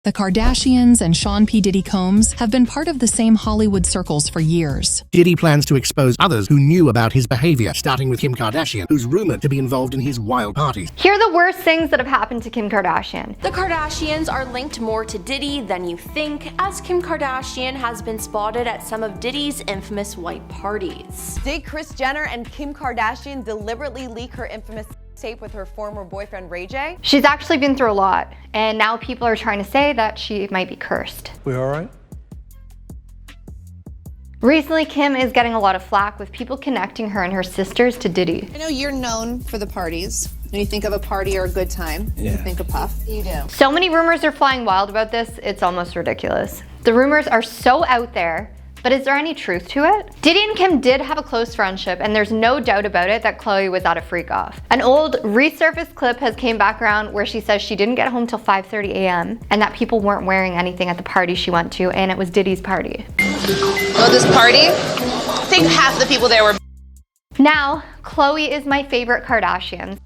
The Kardashians and Sean P. Diddy Combs have been part of the same Hollywood circles for years. Diddy plans to expose others who knew about his behavior, starting with Kim Kardashian, who's rumored to be involved in his wild parties. Here are the worst things that have happened to Kim Kardashian. The Kardashians are linked more to Diddy than you think, as Kim Kardashian has been spotted at some of Diddy's infamous white parties. Did Kris Jenner and Kim Kardashian deliberately leak her infamous tape with her former boyfriend Ray J? She's actually been through a lot, and now people are trying to say that she might be cursed. We all right? Recently, Kim is getting a lot of flack with people connecting her and her sisters to Diddy. I know you're known for the parties. When you think of a party or a good time, you think of Puff. You do. So many rumors are flying wild about this, it's almost ridiculous. The rumors are so out there, but is there any truth to it? Diddy and Kim did have a close friendship, and there's no doubt about it that Khloe was at a freak off. An old resurfaced clip has came back around where she says she didn't get home till 5:30 a.m. and that people weren't wearing anything at the party she went to, and it was Diddy's party. Oh, this party? I think half the people there were. Now, Khloe is my favorite Kardashian.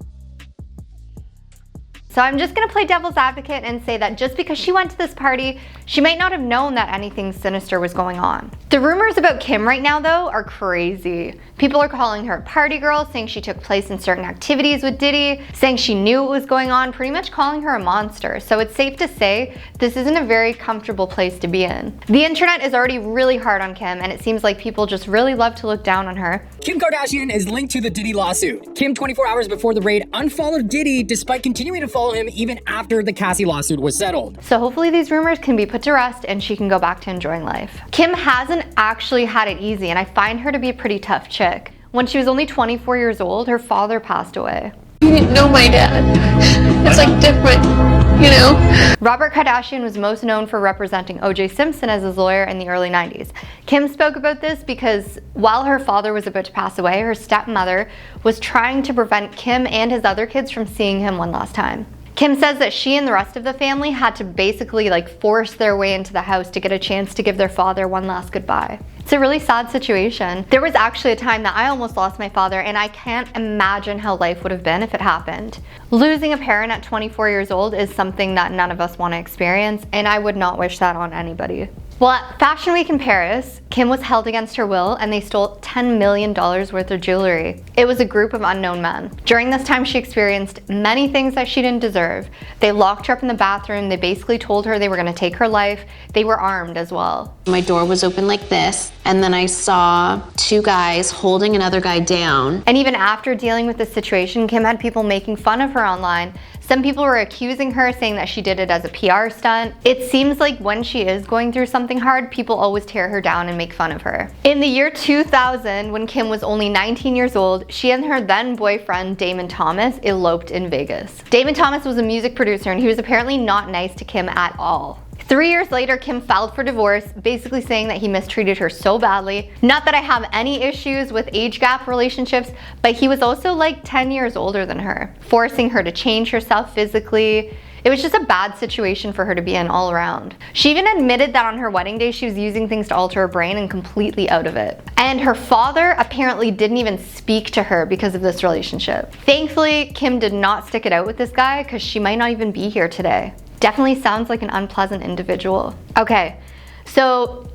So I'm just gonna play devil's advocate and say that just because she went to this party, she might not have known that anything sinister was going on. The rumors about Kim right now, though, are crazy. People are calling her a party girl, saying she took place in certain activities with Diddy, saying she knew what was going on, pretty much calling her a monster. So it's safe to say this isn't a very comfortable place to be in. The internet is already really hard on Kim, and it seems like people just really love to look down on her. Kim Kardashian is linked to the Diddy lawsuit. Kim, 24 hours before the raid, unfollowed Diddy despite continuing to follow him even after the Cassie lawsuit was settled. So hopefully these rumors can be put to rest and she can go back to enjoying life. Kim hasn't actually had it easy, and I find her to be a pretty tough chick. When she was only 24 years old, her father passed away. You didn't know my dad. It's like different, you know? Robert Kardashian was most known for representing O.J. Simpson as his lawyer in the early 90s. Kim spoke about this because while her father was about to pass away, her stepmother was trying to prevent Kim and his other kids from seeing him one last time. Kim says that she and the rest of the family had to basically force their way into the house to get a chance to give their father one last goodbye. It's a really sad situation. There was actually a time that I almost lost my father, and I can't imagine how life would have been if it happened. Losing a parent at 24 years old is something that none of us want to experience, and I would not wish that on anybody. Well, at Fashion Week in Paris, Kim was held against her will and they stole $10 million worth of jewelry. It was a group of unknown men. During this time, she experienced many things that she didn't deserve. They locked her up in the bathroom. They basically told her they were going to take her life. They were armed as well. My door was open like this, and then I saw two guys holding another guy down. And even after dealing with this situation, Kim had people making fun of her online. Some people were accusing her, saying that she did it as a PR stunt. It seems like when she is going through something hard, people always tear her down and make fun of her. In the year 2000, when Kim was only 19 years old, she and her then boyfriend, Damon Thomas, eloped in Vegas. Damon Thomas was a music producer, and he was apparently not nice to Kim at all. 3 years later, Kim filed for divorce, basically saying that he mistreated her so badly. Not that I have any issues with age gap relationships, but he was also like 10 years older than her, forcing her to change herself physically. It was just a bad situation for her to be in all around. She even admitted that on her wedding day, she was using things to alter her brain and completely out of it. And her father apparently didn't even speak to her because of this relationship. Thankfully, Kim did not stick it out with this guy because she might not even be here today. Definitely sounds like an unpleasant individual. Okay, so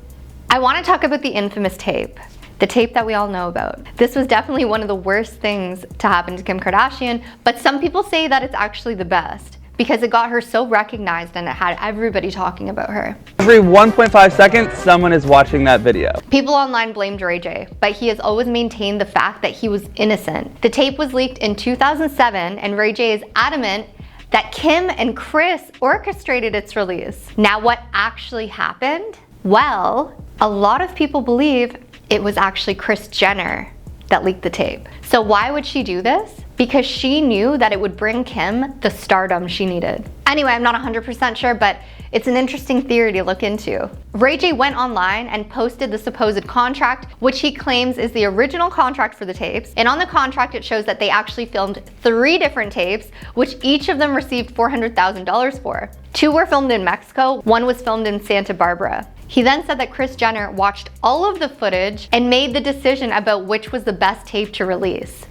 I want to talk about the infamous tape. The tape that we all know about. This was definitely one of the worst things to happen to Kim Kardashian, but some people say that it's actually the best because it got her so recognized and it had everybody talking about her. Every 1.5 seconds, someone is watching that video. People online blamed Ray J, but he has always maintained the fact that he was innocent. The tape was leaked in 2007, and Ray J is adamant that Kim and Kris orchestrated its release. Now, what actually happened? Well, a lot of people believe it was actually Kris Jenner that leaked the tape. So why would she do this? Because she knew that it would bring Kim the stardom she needed. Anyway, I'm not 100% sure, but it's an interesting theory to look into. Ray J went online and posted the supposed contract, which he claims is the original contract for the tapes. And on the contract, it shows that they actually filmed 3 different tapes, which each of them received $400,000 for. 2 were filmed in Mexico, 1 was filmed in Santa Barbara. He then said that Kris Jenner watched all of the footage and made the decision about which was the best tape to release.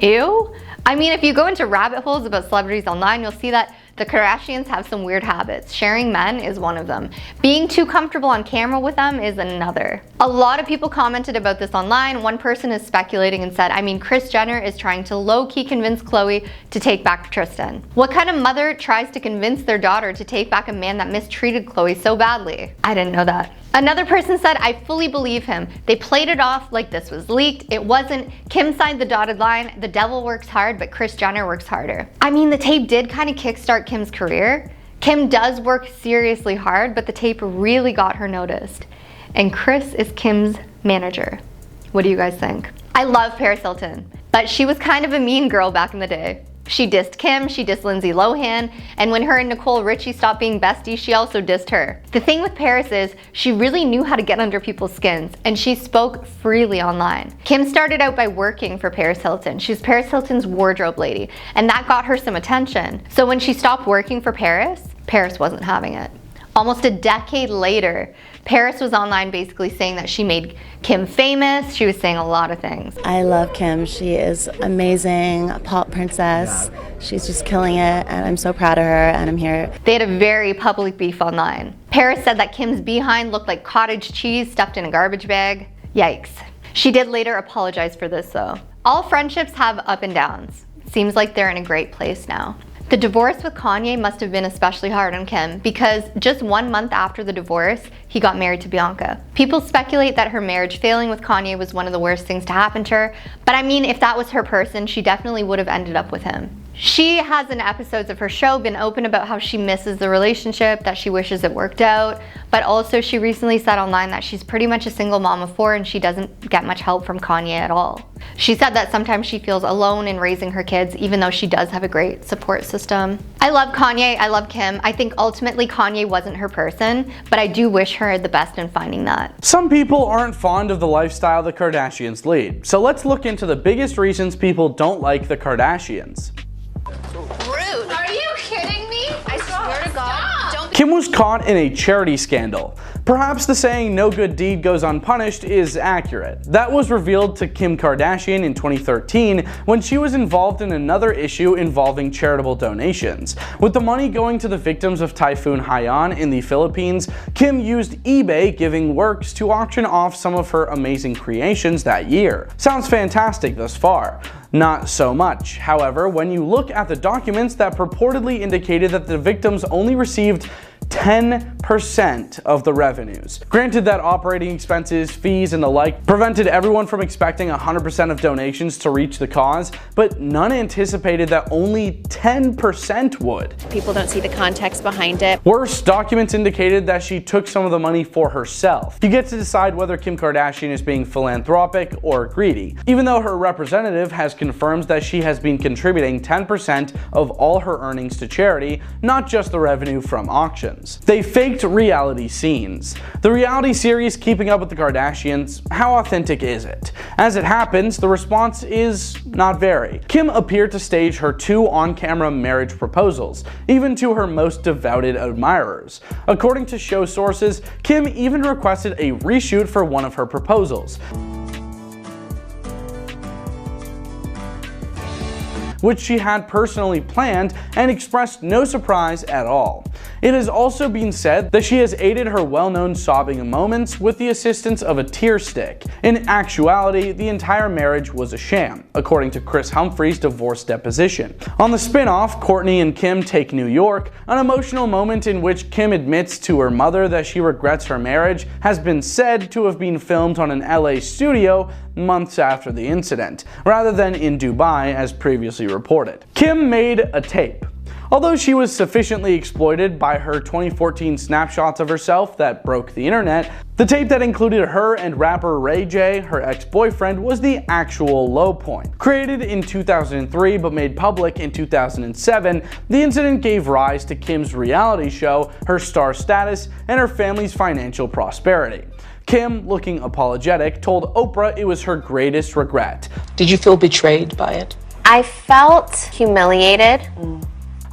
Ew? I mean, if you go into rabbit holes about celebrities online, you'll see that The Kardashians have some weird habits. Sharing men is one of them. Being too comfortable on camera with them is another. A lot of people commented about this online. One person is speculating and said, I mean, Kris Jenner is trying to low-key convince Khloe to take back Tristan. What kind of mother tries to convince their daughter to take back a man that mistreated Khloe so badly? I didn't know that. Another person said, I fully believe him. They played it off like this was leaked. It wasn't. Kim signed the dotted line. The devil works hard, but Kris Jenner works harder. I mean, the tape did kind of kickstart Kim's career. Kim does work seriously hard, but the tape really got her noticed. And Kris is Kim's manager. What do you guys think? I love Paris Hilton, but she was kind of a mean girl back in the day. She dissed Kim, she dissed Lindsay Lohan, and when her and Nicole Richie stopped being besties, she also dissed her. The thing with Paris is, she really knew how to get under people's skins, and she spoke freely online. Kim started out by working for Paris Hilton. She's Paris Hilton's wardrobe lady, and that got her some attention. So when she stopped working for Paris, Paris wasn't having it. Almost a decade later, Paris was online basically saying that she made Kim famous. She was saying a lot of things. I love Kim. She is amazing, a pop princess. She's just killing it, and I'm so proud of her, and I'm here. They had a very public beef online. Paris said that Kim's behind looked like cottage cheese stuffed in a garbage bag. Yikes. She did later apologize for this though. All friendships have up and downs. Seems like they're in a great place now. The divorce with Kanye must have been especially hard on Kim because just 1 month after the divorce, he got married to Bianca. People speculate that her marriage failing with Kanye was one of the worst things to happen to her, but I mean, if that was her person, she definitely would have ended up with him. She has in episodes of her show been open about how she misses the relationship, that she wishes it worked out, but also she recently said online that she's pretty much a single mom of 4 and she doesn't get much help from Kanye at all. She said that sometimes she feels alone in raising her kids even though she does have a great support system. I love Kanye, I love Kim. I think ultimately Kanye wasn't her person, but I do wish her the best in finding that. Some people aren't fond of the lifestyle the Kardashians lead, so let's look into the biggest reasons people don't like the Kardashians. Rude. Are you kidding me? I swear to God. Don't. Kim was caught in a charity scandal. Perhaps the saying no good deed goes unpunished is accurate. That was revealed to Kim Kardashian in 2013 when she was involved in another issue involving charitable donations. With the money going to the victims of Typhoon Haiyan in the Philippines, Kim used eBay giving works to auction off some of her amazing creations that year. Sounds fantastic thus far. Not so much. However, when you look at the documents that purportedly indicated that the victims only received 10% of the revenues. Granted that operating expenses, fees, and the like prevented everyone from expecting 100% of donations to reach the cause, but none anticipated that only 10% would. People don't see the context behind it. Worse, documents indicated that she took some of the money for herself. You get to decide whether Kim Kardashian is being philanthropic or greedy, even though her representative has confirmed that she has been contributing 10% of all her earnings to charity, not just the revenue from auctions. They faked reality scenes. The reality series Keeping Up with the Kardashians, how authentic is it? As it happens, the response is not very. Kim appeared to stage her 2 on-camera marriage proposals, even to her most devoted admirers. According to show sources, Kim even requested a reshoot for one of her proposals, which she had personally planned and expressed no surprise at all. It has also been said that she has aided her well-known sobbing moments with the assistance of a tear stick. In actuality, the entire marriage was a sham, according to Kris Humphrey's divorce deposition. On the spin-off, Kourtney and Kim Take New York, an emotional moment in which Kim admits to her mother that she regrets her marriage has been said to have been filmed on an LA studio months after the incident, rather than in Dubai as previously reported. Kim made a tape. Although she was sufficiently exploited by her 2014 snapshots of herself that broke the internet, the tape that included her and rapper Ray J, her ex-boyfriend, was the actual low point. Created in 2003 but made public in 2007, the incident gave rise to Kim's reality show, her star status, and her family's financial prosperity. Kim, looking apologetic, told Oprah it was her greatest regret. Did you feel betrayed by it? I felt humiliated.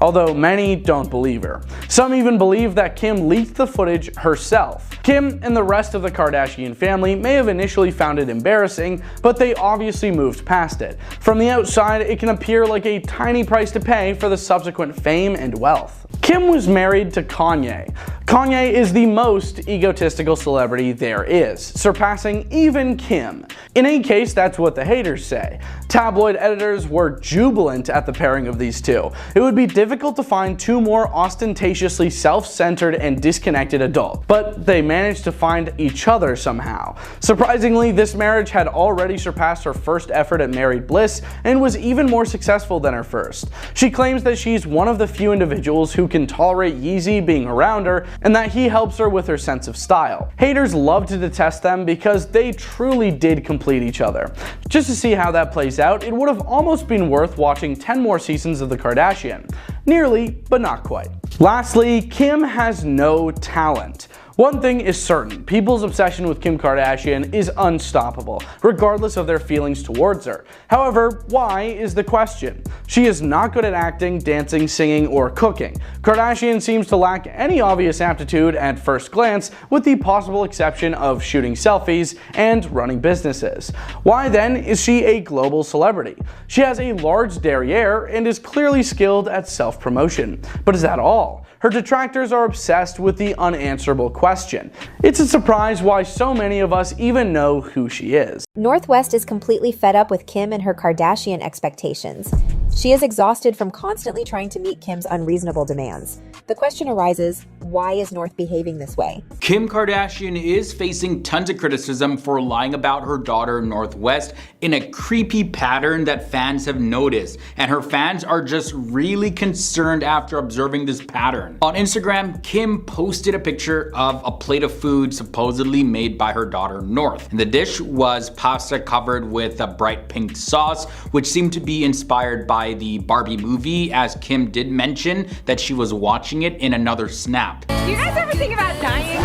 although many don't believe her. Some even believe that Kim leaked the footage herself. Kim and the rest of the Kardashian family may have initially found it embarrassing, but they obviously moved past it. From the outside, it can appear like a tiny price to pay for the subsequent fame and wealth. Kim was married to Kanye. Kanye is the most egotistical celebrity there is, surpassing even Kim. In any case, that's what the haters say. Tabloid editors were jubilant at the pairing of these two. It would be difficult to find two more ostentatiously self-centered and disconnected adults, but they managed to find each other somehow. Surprisingly, this marriage had already surpassed her first effort at married bliss and was even more successful than her first. She claims that she's one of the few individuals who can tolerate Yeezy being around her, and that he helps her with her sense of style. Haters love to detest them because they truly did complete each other. Just to see how that plays out, it would have almost been worth watching 10 more seasons of The Kardashian. Nearly, but not quite. Lastly, Kim has no talent. One thing is certain, people's obsession with Kim Kardashian is unstoppable, regardless of their feelings towards her. However, why is the question? She is not good at acting, dancing, singing, or cooking. Kardashian seems to lack any obvious aptitude at first glance, with the possible exception of shooting selfies and running businesses. Why then is she a global celebrity? She has a large derriere and is clearly skilled at self-promotion. But is that all? Her detractors are obsessed with the unanswerable question. It's a surprise why so many of us even know who she is. North West is completely fed up with Kim and her Kardashian expectations. She is exhausted from constantly trying to meet Kim's unreasonable demands. The question arises, why is North behaving this way? Kim Kardashian is facing tons of criticism for lying about her daughter North West in a creepy pattern that fans have noticed, and her fans are just really concerned after observing this pattern. On Instagram, Kim posted a picture of a plate of food supposedly made by her daughter North. And the dish was pasta covered with a bright pink sauce, which seemed to be inspired by the Barbie movie, as Kim did mention that she was watching it in another snap. Do you guys ever think about dying?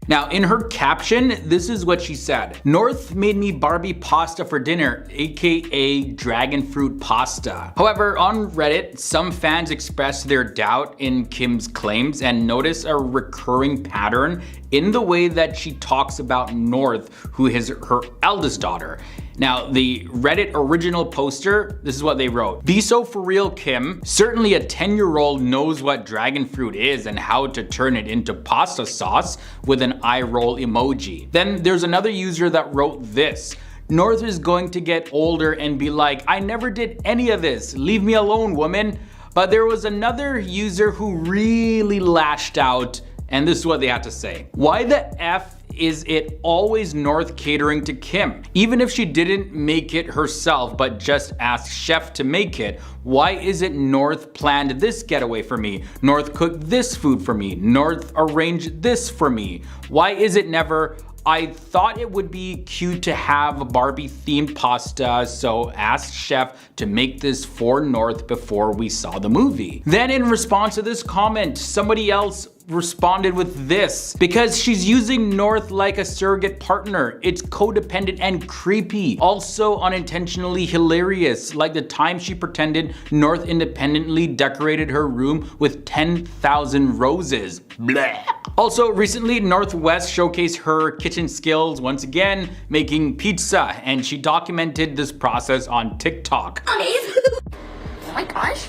Now, in her caption, this is what she said. North made me Barbie pasta for dinner, aka dragon fruit pasta. However, on Reddit, some fans expressed their doubt in Kim's claims and notice a recurring pattern in the way that she talks about North, who is her eldest daughter. Now, the Reddit original poster, this is what they wrote. Be so for real, Kim. Certainly a 10-year-old knows what dragon fruit is and how to turn it into pasta sauce, with an eye roll emoji. Then there's another user that wrote this. North is going to get older and be like, I never did any of this. Leave me alone, woman. But there was another user who really lashed out, and this is what they had to say. Why the F is it always North catering to Kim? Even if she didn't make it herself but just asked chef to make it, why is it North planned this getaway for me? North cooked this food for me? North arranged this for me? Why is it never, I thought it would be cute to have a Barbie themed pasta, so asked chef to make this for North before we saw the movie? Then in response to this comment, somebody else responded with this. Because she's using North like a surrogate partner. It's codependent and creepy. Also unintentionally hilarious, like the time she pretended North independently decorated her room with 10,000 roses. Bleh. Also, recently, North West showcased her kitchen skills once again, making pizza, and she documented this process on TikTok. Oh my gosh.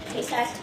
Taste test.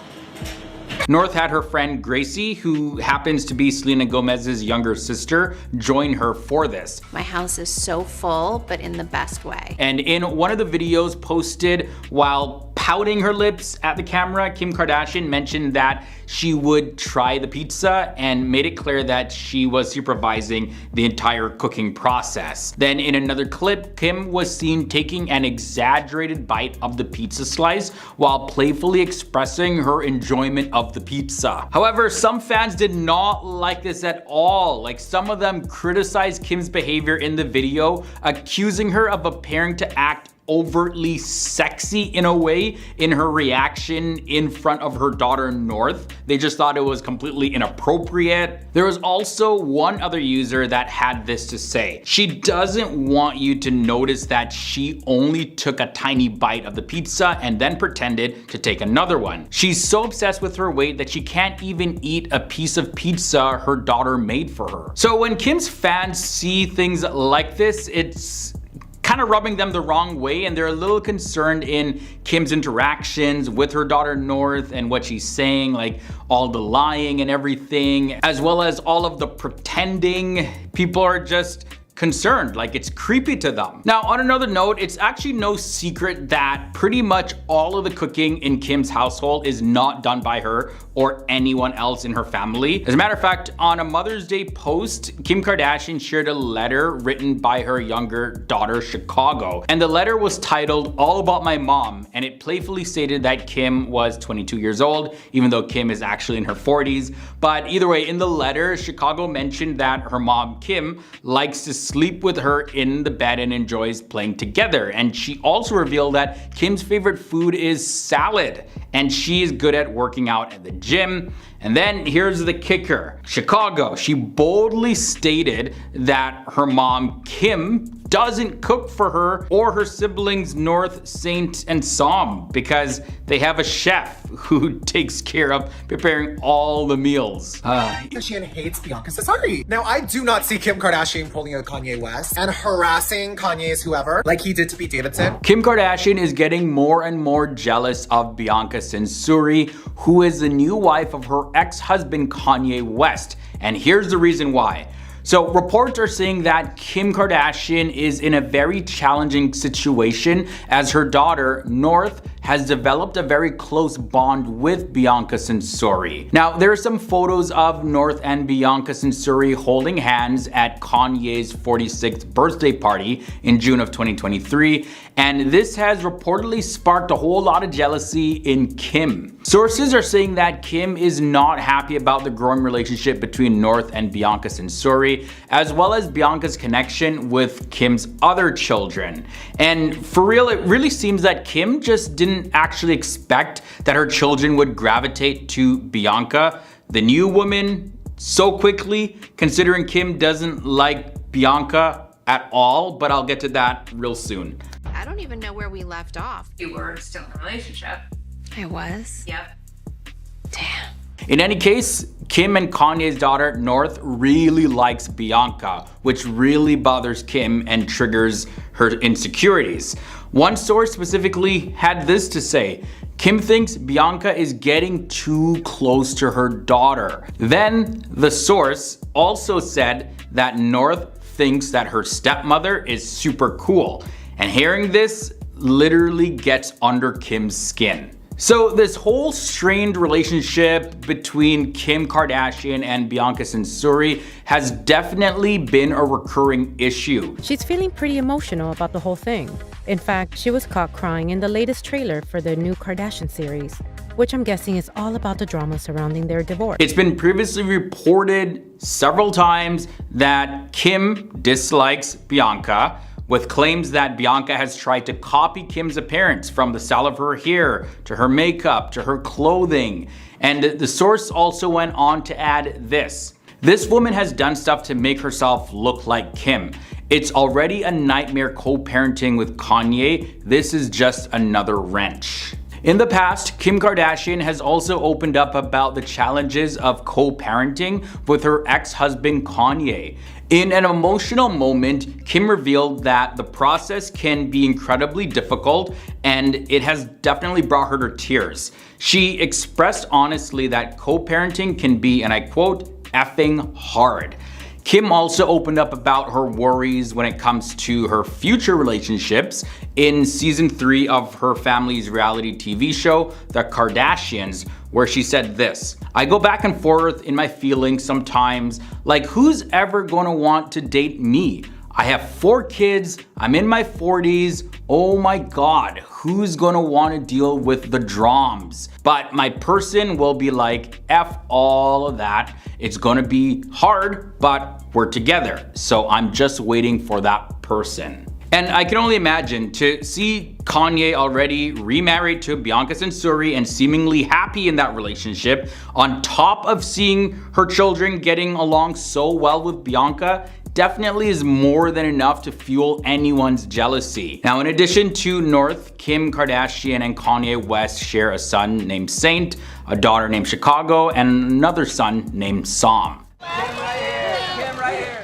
North had her friend Gracie, who happens to be Selena Gomez's younger sister, join her for this. My house is so full, but in the best way. And in one of the videos posted while pouting her lips at the camera, Kim Kardashian mentioned that she would try the pizza and made it clear that she was supervising the entire cooking process. Then in another clip, Kim was seen taking an exaggerated bite of the pizza slice while playfully expressing her enjoyment of the pizza. However, some fans did not like this at all. Like, some of them criticized Kim's behavior in the video, accusing her of appearing to act overtly sexy in a way in her reaction in front of her daughter North. They just thought it was completely inappropriate. There was also one other user that had this to say. She doesn't want you to notice that she only took a tiny bite of the pizza and then pretended to take another one. She's so obsessed with her weight that she can't even eat a piece of pizza her daughter made for her. So when Kim's fans see things like this, it's kind of rubbing them the wrong way, and they're a little concerned in Kim's interactions with her daughter North and what she's saying, like all the lying and everything, as well as all of the pretending. People are just concerned, like it's creepy to them. Now, on another note, it's actually no secret that pretty much all of the cooking in Kim's household is not done by her or anyone else in her family. As a matter of fact, on a Mother's Day post, Kim Kardashian shared a letter written by her younger daughter, Chicago. And the letter was titled All About My Mom, and it playfully stated that Kim was 22 years old, even though Kim is actually in her 40s. But either way, in the letter, Chicago mentioned that her mom, Kim, likes to sleep with her in the bed and enjoys playing together. And she also revealed that Kim's favorite food is salad, and she is good at working out at the gym. And then here's the kicker. Chicago, she boldly stated that her mom, Kim, doesn't cook for her or her siblings North, Saint, and Psalm because they have a chef who takes care of preparing all the meals. Kardashian hates Bianca Cesari. Now, I do not see Kim Kardashian pulling a Kanye West and harassing Kanye's whoever like he did to Pete Davidson. Kim Kardashian is getting more and more jealous of Bianca Cesari, who is the new wife of her ex-husband Kanye West. And here's the reason why. So reports are saying that Kim Kardashian is in a very challenging situation as her daughter, North, has developed a very close bond with Bianca Cesari. Now, there are some photos of North and Bianca Cesari holding hands at Kanye's 46th birthday party in June of 2023, and this has reportedly sparked a whole lot of jealousy in Kim. Sources are saying that Kim is not happy about the growing relationship between North and Bianca Cesari, as well as Bianca's connection with Kim's other children. And for real, it really seems that Kim just didn't actually expect that her children would gravitate to Bianca, the new woman, so quickly, considering Kim doesn't like Bianca at all, but I'll get to that real soon. I don't even know where we left off. You were still in a relationship. I was? Yep. Damn. In any case, Kim and Kanye's daughter North really likes Bianca, which really bothers Kim and triggers her insecurities. One source specifically had this to say: Kim thinks Bianca is getting too close to her daughter. Then the source also said that North thinks that her stepmother is super cool. And hearing this literally gets under Kim's skin. So this whole strained relationship between Kim Kardashian and Bianca Cesari has definitely been a recurring issue. She's feeling pretty emotional about the whole thing. In fact, she was caught crying in the latest trailer for the new Kardashian series, which I'm guessing is all about the drama surrounding their divorce. It's been previously reported several times that Kim dislikes Bianca, with claims that Bianca has tried to copy Kim's appearance, from the style of her hair, to her makeup, to her clothing. And the source also went on to add this: this woman has done stuff to make herself look like Kim. It's already a nightmare co-parenting with Kanye. This is just another wrench. In the past, Kim Kardashian has also opened up about the challenges of co-parenting with her ex-husband Kanye. In an emotional moment, Kim revealed that the process can be incredibly difficult, and it has definitely brought her to tears. She expressed honestly that co-parenting can be, and I quote, effing hard. Kim also opened up about her worries when it comes to her future relationships in season 3 of her family's reality TV show, The Kardashians, where she said this: I go back and forth in my feelings sometimes, like who's ever gonna want to date me? I have 4 kids, I'm in my 40s, oh my god, who's gonna wanna deal with the drams? But my person will be like, F all of that, it's gonna be hard, but we're together, so I'm just waiting for that person. And I can only imagine to see Kanye already remarried to Bianca Censori and seemingly happy in that relationship, on top of seeing her children getting along so well with Bianca, definitely is more than enough to fuel anyone's jealousy. Now, in addition to North, Kim Kardashian and Kanye West share a son named Saint, a daughter named Chicago, and another son named Sam.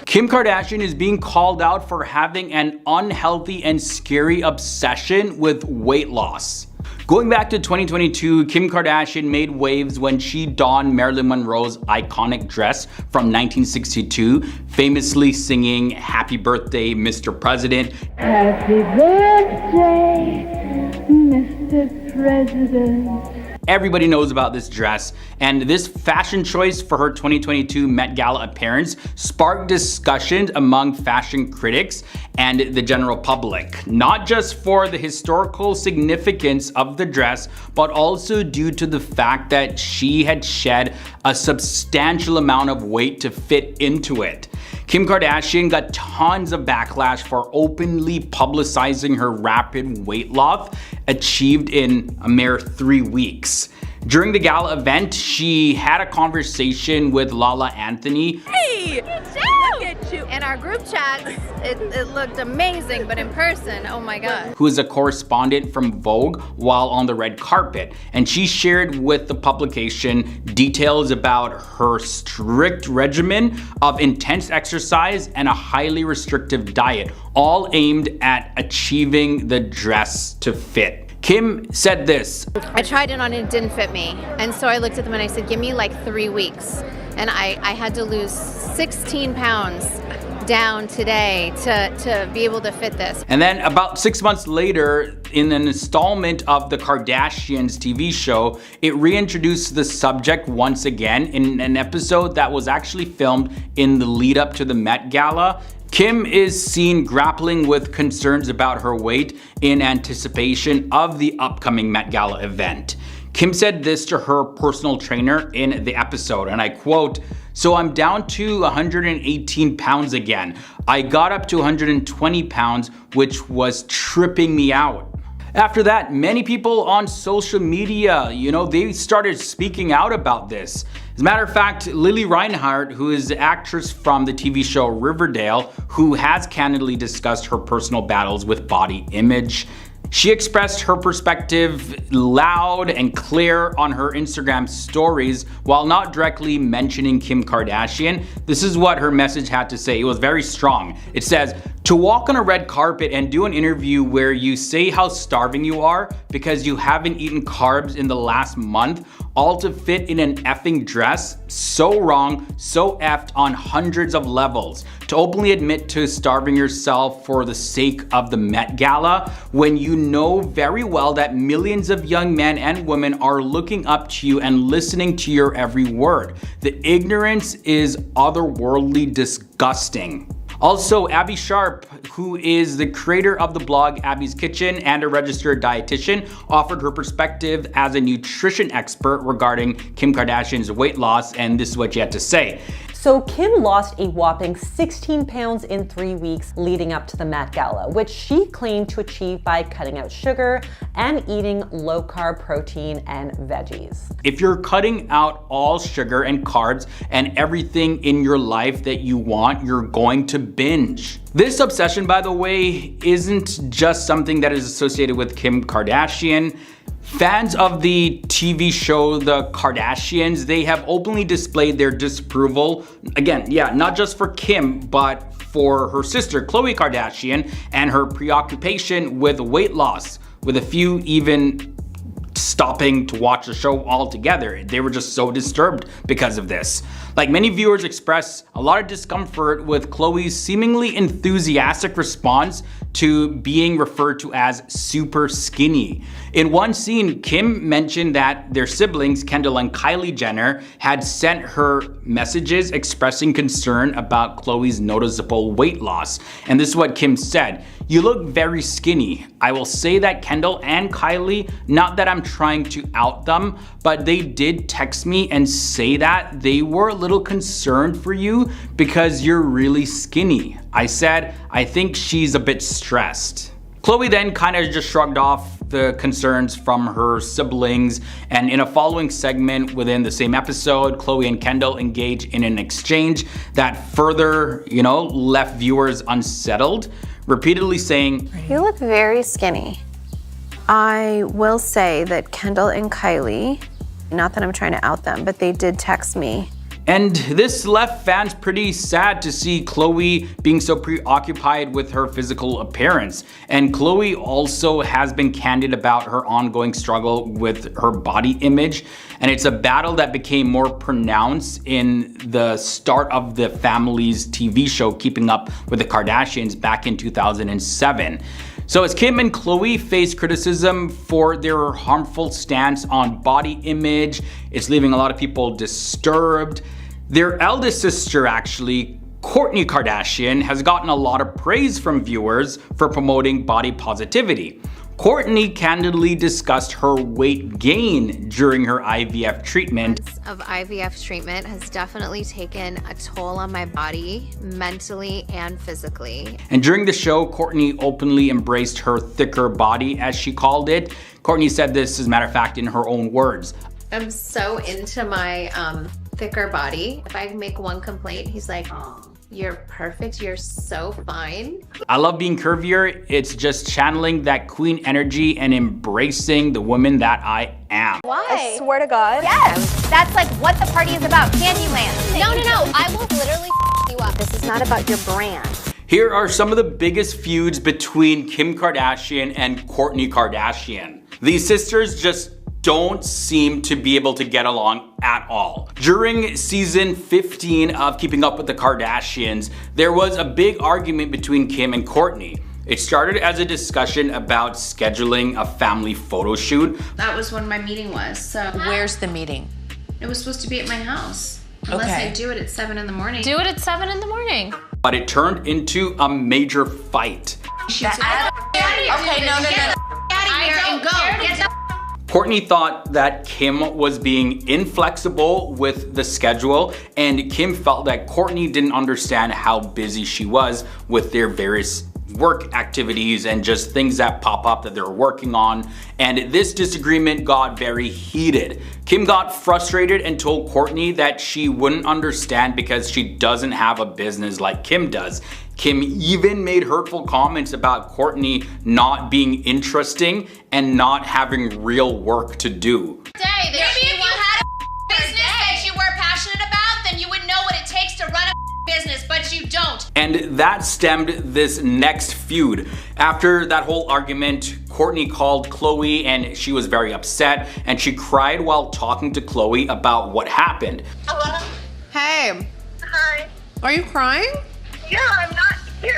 Kim Kardashian is being called out for having an unhealthy and scary obsession with weight loss. Going back to 2022, Kim Kardashian made waves when she donned Marilyn Monroe's iconic dress from 1962, famously singing "Happy Birthday, Mr. President." Happy birthday, Mr. President. Everybody knows about this dress, and this fashion choice for her 2022 Met Gala appearance sparked discussions among fashion critics and the general public, not just for the historical significance of the dress, but also due to the fact that she had shed a substantial amount of weight to fit into it. Kim Kardashian got tons of backlash for openly publicizing her rapid weight loss achieved in a mere 3 weeks. During the gala event, she had a conversation with Lala Anthony. Hey, look at you. In our group chat, it looked amazing, but in person, oh my God. Who is a correspondent from Vogue while on the red carpet. And she shared with the publication details about her strict regimen of intense exercise and a highly restrictive diet, all aimed at achieving the dress to fit. Kim said this. I tried it on and it didn't fit me. And so I looked at them and I said, give me like 3 weeks. And I had to lose 16 pounds down today to be able to fit this. And then about 6 months later, in an installment of the Kardashians TV show, it reintroduced the subject once again in an episode that was actually filmed in the lead up to the Met Gala. Kim is seen grappling with concerns about her weight in anticipation of the upcoming Met Gala event. Kim said this to her personal trainer in the episode, and I quote, "So I'm down to 118 pounds again. I got up to 120 pounds, which was tripping me out." After that, many people on social media, they started speaking out about this. As a matter of fact, Lily Reinhart, who is the actress from the TV show Riverdale, who has candidly discussed her personal battles with body image, she expressed her perspective loud and clear on her Instagram stories while not directly mentioning Kim Kardashian. This is what her message had to say. It was very strong. It says, "To walk on a red carpet and do an interview where you say how starving you are because you haven't eaten carbs in the last month, all to fit in an effing dress, so wrong, so effed on hundreds of levels. To openly admit to starving yourself for the sake of the Met Gala, when you know very well that millions of young men and women are looking up to you and listening to your every word. The ignorance is otherworldly disgusting." Also, Abby Sharp, who is the creator of the blog Abby's Kitchen and a registered dietitian, offered her perspective as a nutrition expert regarding Kim Kardashian's weight loss, and this is what she had to say. So Kim lost a whopping 16 pounds in 3 weeks leading up to the Met Gala, which she claimed to achieve by cutting out sugar and eating low-carb protein and veggies. If you're cutting out all sugar and carbs and everything in your life that you want, you're going to binge. This obsession, by the way, isn't just something that is associated with Kim Kardashian. Fans of the TV show The Kardashians, they have openly displayed their disapproval, again, not just for Kim, but for her sister Khloe Kardashian and her preoccupation with weight loss, with a few even stopping to watch the show altogether. They were just so disturbed because of this. Like, many viewers express a lot of discomfort with Khloe's seemingly enthusiastic response to being referred to as super skinny. In one scene, Kim mentioned that their siblings, Kendall and Kylie Jenner, had sent her messages expressing concern about Khloe's noticeable weight loss. And this is what Kim said. "You look very skinny. I will say that Kendall and Kylie, not that I'm trying to out them, but they did text me and say that they were a little concerned for you because you're really skinny. I said, I think she's a bit stressed." Khloe then kind of just shrugged off the concerns from her siblings, and in a following segment within the same episode, Khloe and Kendall engage in an exchange that further, left viewers unsettled, repeatedly saying, "You look very skinny. I will say that Kendall and Kylie, not that I'm trying to out them, but they did text me." And this left fans pretty sad to see Khloe being so preoccupied with her physical appearance. And Khloe also has been candid about her ongoing struggle with her body image. And it's a battle that became more pronounced in the start of the family's TV show, Keeping Up with the Kardashians, back in 2007. So as Kim and Khloe face criticism for their harmful stance on body image, it's leaving a lot of people disturbed. Their eldest sister, actually, Kourtney Kardashian, has gotten a lot of praise from viewers for promoting body positivity. Kourtney candidly discussed her weight gain during her IVF treatment. Of IVF treatment has definitely taken a toll on my body, mentally and physically. And during the show, Kourtney openly embraced her thicker body, as she called it. Kourtney said this, as a matter of fact, in her own words. "I'm so into my thicker body. If I make one complaint, he's like, you're perfect, you're so fine." I love being curvier. It's just channeling that queen energy and embracing the woman that I am. Why? I swear to God. Yes, that's like what the party is about, Candyland. No, I will literally you up. This is not about your brand. Here are some of the biggest feuds between Kim Kardashian and Kourtney Kardashian. These sisters just don't seem to be able to get along at all. During season 15 of Keeping Up with the Kardashians, there was a big argument between Kim and Kourtney. It started as a discussion about scheduling a family photo shoot. That was when my meeting was, so. Where's the meeting? It was supposed to be at my house. Unless Okay. I do it at 7 in the morning. Do it at 7 in the morning. But it turned into a major fight. Okay, no. Out of here and go. Get the Kourtney thought that Kim was being inflexible with the schedule, and Kim felt that Kourtney didn't understand how busy she was with their various work activities and just things that pop up that they're working on. And this disagreement got very heated. Kim got frustrated and told Kourtney that she wouldn't understand because she doesn't have a business like Kim does. Kim even made hurtful comments about Kourtney not being interesting and not having real work to do. Maybe if you had a business that you were passionate about, then you would know what it takes to run a business, but you don't. And that stemmed this next feud. After that whole argument, Kourtney called Khloe and she was very upset, and she cried while talking to Khloe about what happened. Hello? Hey. Hi. Are you crying? Yeah, I'm not here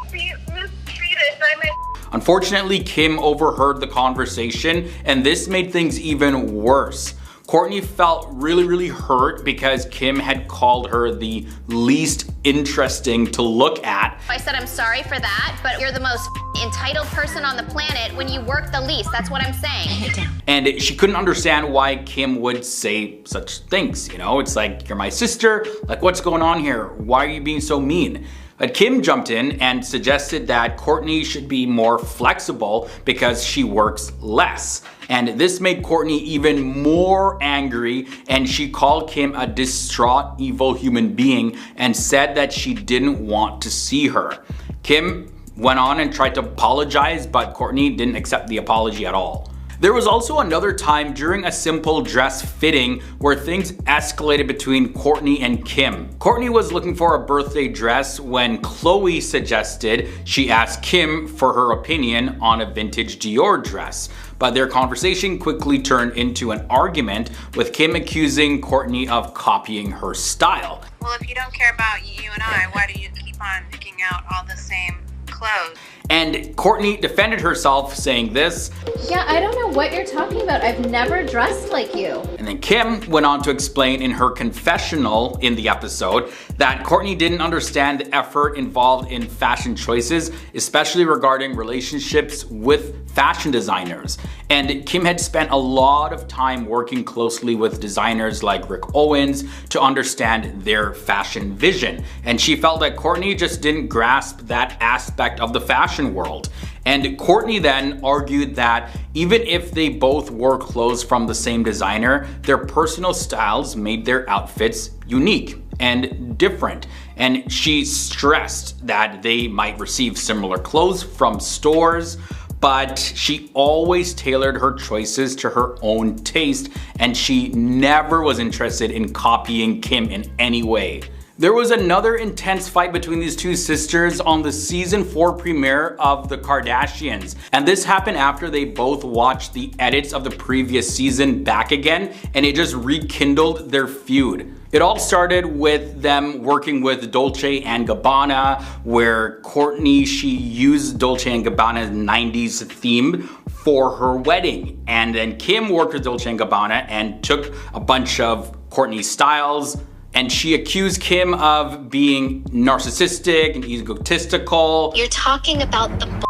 to be mistreated by my... Unfortunately, Kim overheard the conversation, and this made things even worse. Kourtney felt really hurt because Kim had called her the least interesting to look at. I said I'm sorry for that, but you're the most entitled person on the planet when you work the least. That's what I'm saying. And she couldn't understand why Kim would say such things. It's like, you're my sister, like what's going on here? Why are you being so mean? But Kim jumped in and suggested that Kourtney should be more flexible because she works less. And this made Kourtney even more angry, and she called Kim a distraught, evil human being and said that she didn't want to see her. Kim went on and tried to apologize, but Kourtney didn't accept the apology at all. There was also another time during a simple dress fitting where things escalated between Kourtney and Kim. Kourtney was looking for a birthday dress when Khloe suggested she ask Kim for her opinion on a vintage Dior dress. But their conversation quickly turned into an argument, with Kim accusing Kourtney of copying her style. Well, if you don't care about you and I, why do you keep on picking out all the same clothes? And Kourtney defended herself saying this. Yeah, I don't know what you're talking about. I've never dressed like you. And then Kim went on to explain in her confessional in the episode that Kourtney didn't understand the effort involved in fashion choices, especially regarding relationships with fashion designers. And Kim had spent a lot of time working closely with designers like Rick Owens to understand their fashion vision. And she felt that Kourtney just didn't grasp that aspect of the fashion world. And Kourtney then argued that even if they both wore clothes from the same designer, their personal styles made their outfits unique and different. And she stressed that they might receive similar clothes from stores, but she always tailored her choices to her own taste, and she never was interested in copying Kim in any way. There was another intense fight between these two sisters on the season 4 premiere of The Kardashians. And this happened after they both watched the edits of the previous season back again, and it just rekindled their feud. It all started with them working with Dolce & Gabbana, where Kourtney, she used Dolce & Gabbana's 90s theme for her wedding. And then Kim worked with Dolce & Gabbana and took a bunch of Kourtney's styles, and she accused Kim of being narcissistic and egotistical. You're talking about the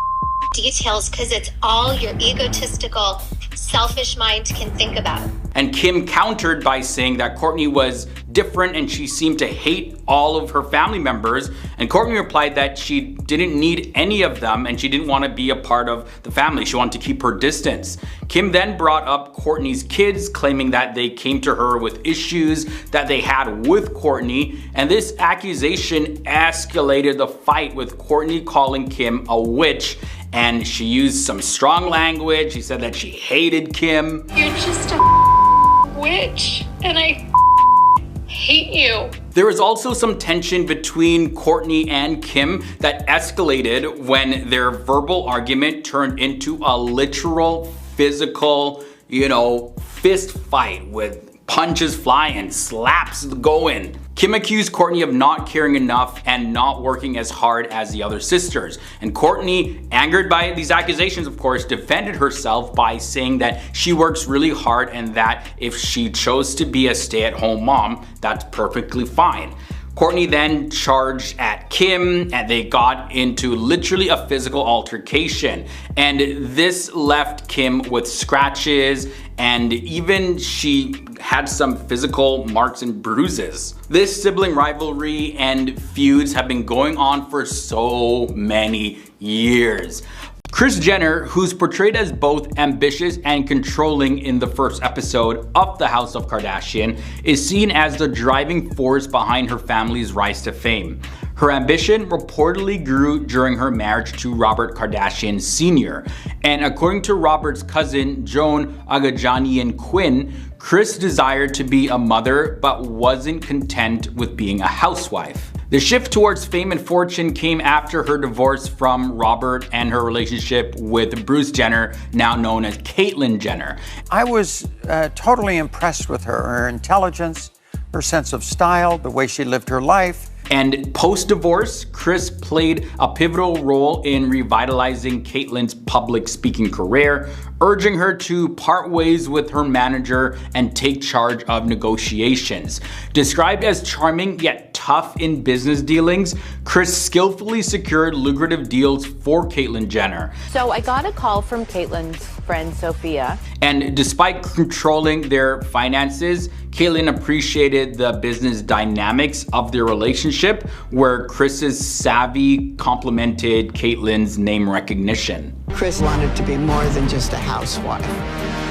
details because it's all your egotistical, selfish mind can think about. And Kim countered by saying that Kourtney was different and she seemed to hate all of her family members. And Kourtney replied that she didn't need any of them and she didn't want to be a part of the family. She wanted to keep her distance. Kim then brought up Kourtney's kids, claiming that they came to her with issues that they had with Kourtney. And this accusation escalated the fight, with Kourtney calling Kim a witch. And she used some strong language. She said that she hated Kim. You're just a witch, and I hate you. There was also some tension between Kourtney and Kim that escalated when their verbal argument turned into a literal physical, fist fight with punches flying, slaps going. Kim accused Kourtney of not caring enough and not working as hard as the other sisters. And Kourtney, angered by these accusations, of course, defended herself by saying that she works really hard and that if she chose to be a stay-at-home mom, that's perfectly fine. Kourtney then charged at Kim and they got into literally a physical altercation. And this left Kim with scratches, and even she had some physical marks and bruises. This sibling rivalry and feuds have been going on for so many years. Kris Jenner, who's portrayed as both ambitious and controlling in the first episode of The House of Kardashian, is seen as the driving force behind her family's rise to fame. Her ambition reportedly grew during her marriage to Robert Kardashian Sr. And according to Robert's cousin, Joan Agajanian Quinn, Kris desired to be a mother but wasn't content with being a housewife. The shift towards fame and fortune came after her divorce from Robert and her relationship with Bruce Jenner, now known as Caitlyn Jenner. I was totally impressed with her intelligence, her sense of style, the way she lived her life. And post-divorce, Kris played a pivotal role in revitalizing Caitlyn's public speaking career, urging her to part ways with her manager and take charge of negotiations. Described as charming yet tough in business dealings, Kris skillfully secured lucrative deals for Caitlyn Jenner. So I got a call from Caitlyn's friend Sophia. And despite controlling their finances, Caitlyn appreciated the business dynamics of their relationship, where Kris's savvy complemented Caitlyn's name recognition. Kris wanted to be more than just a housewife.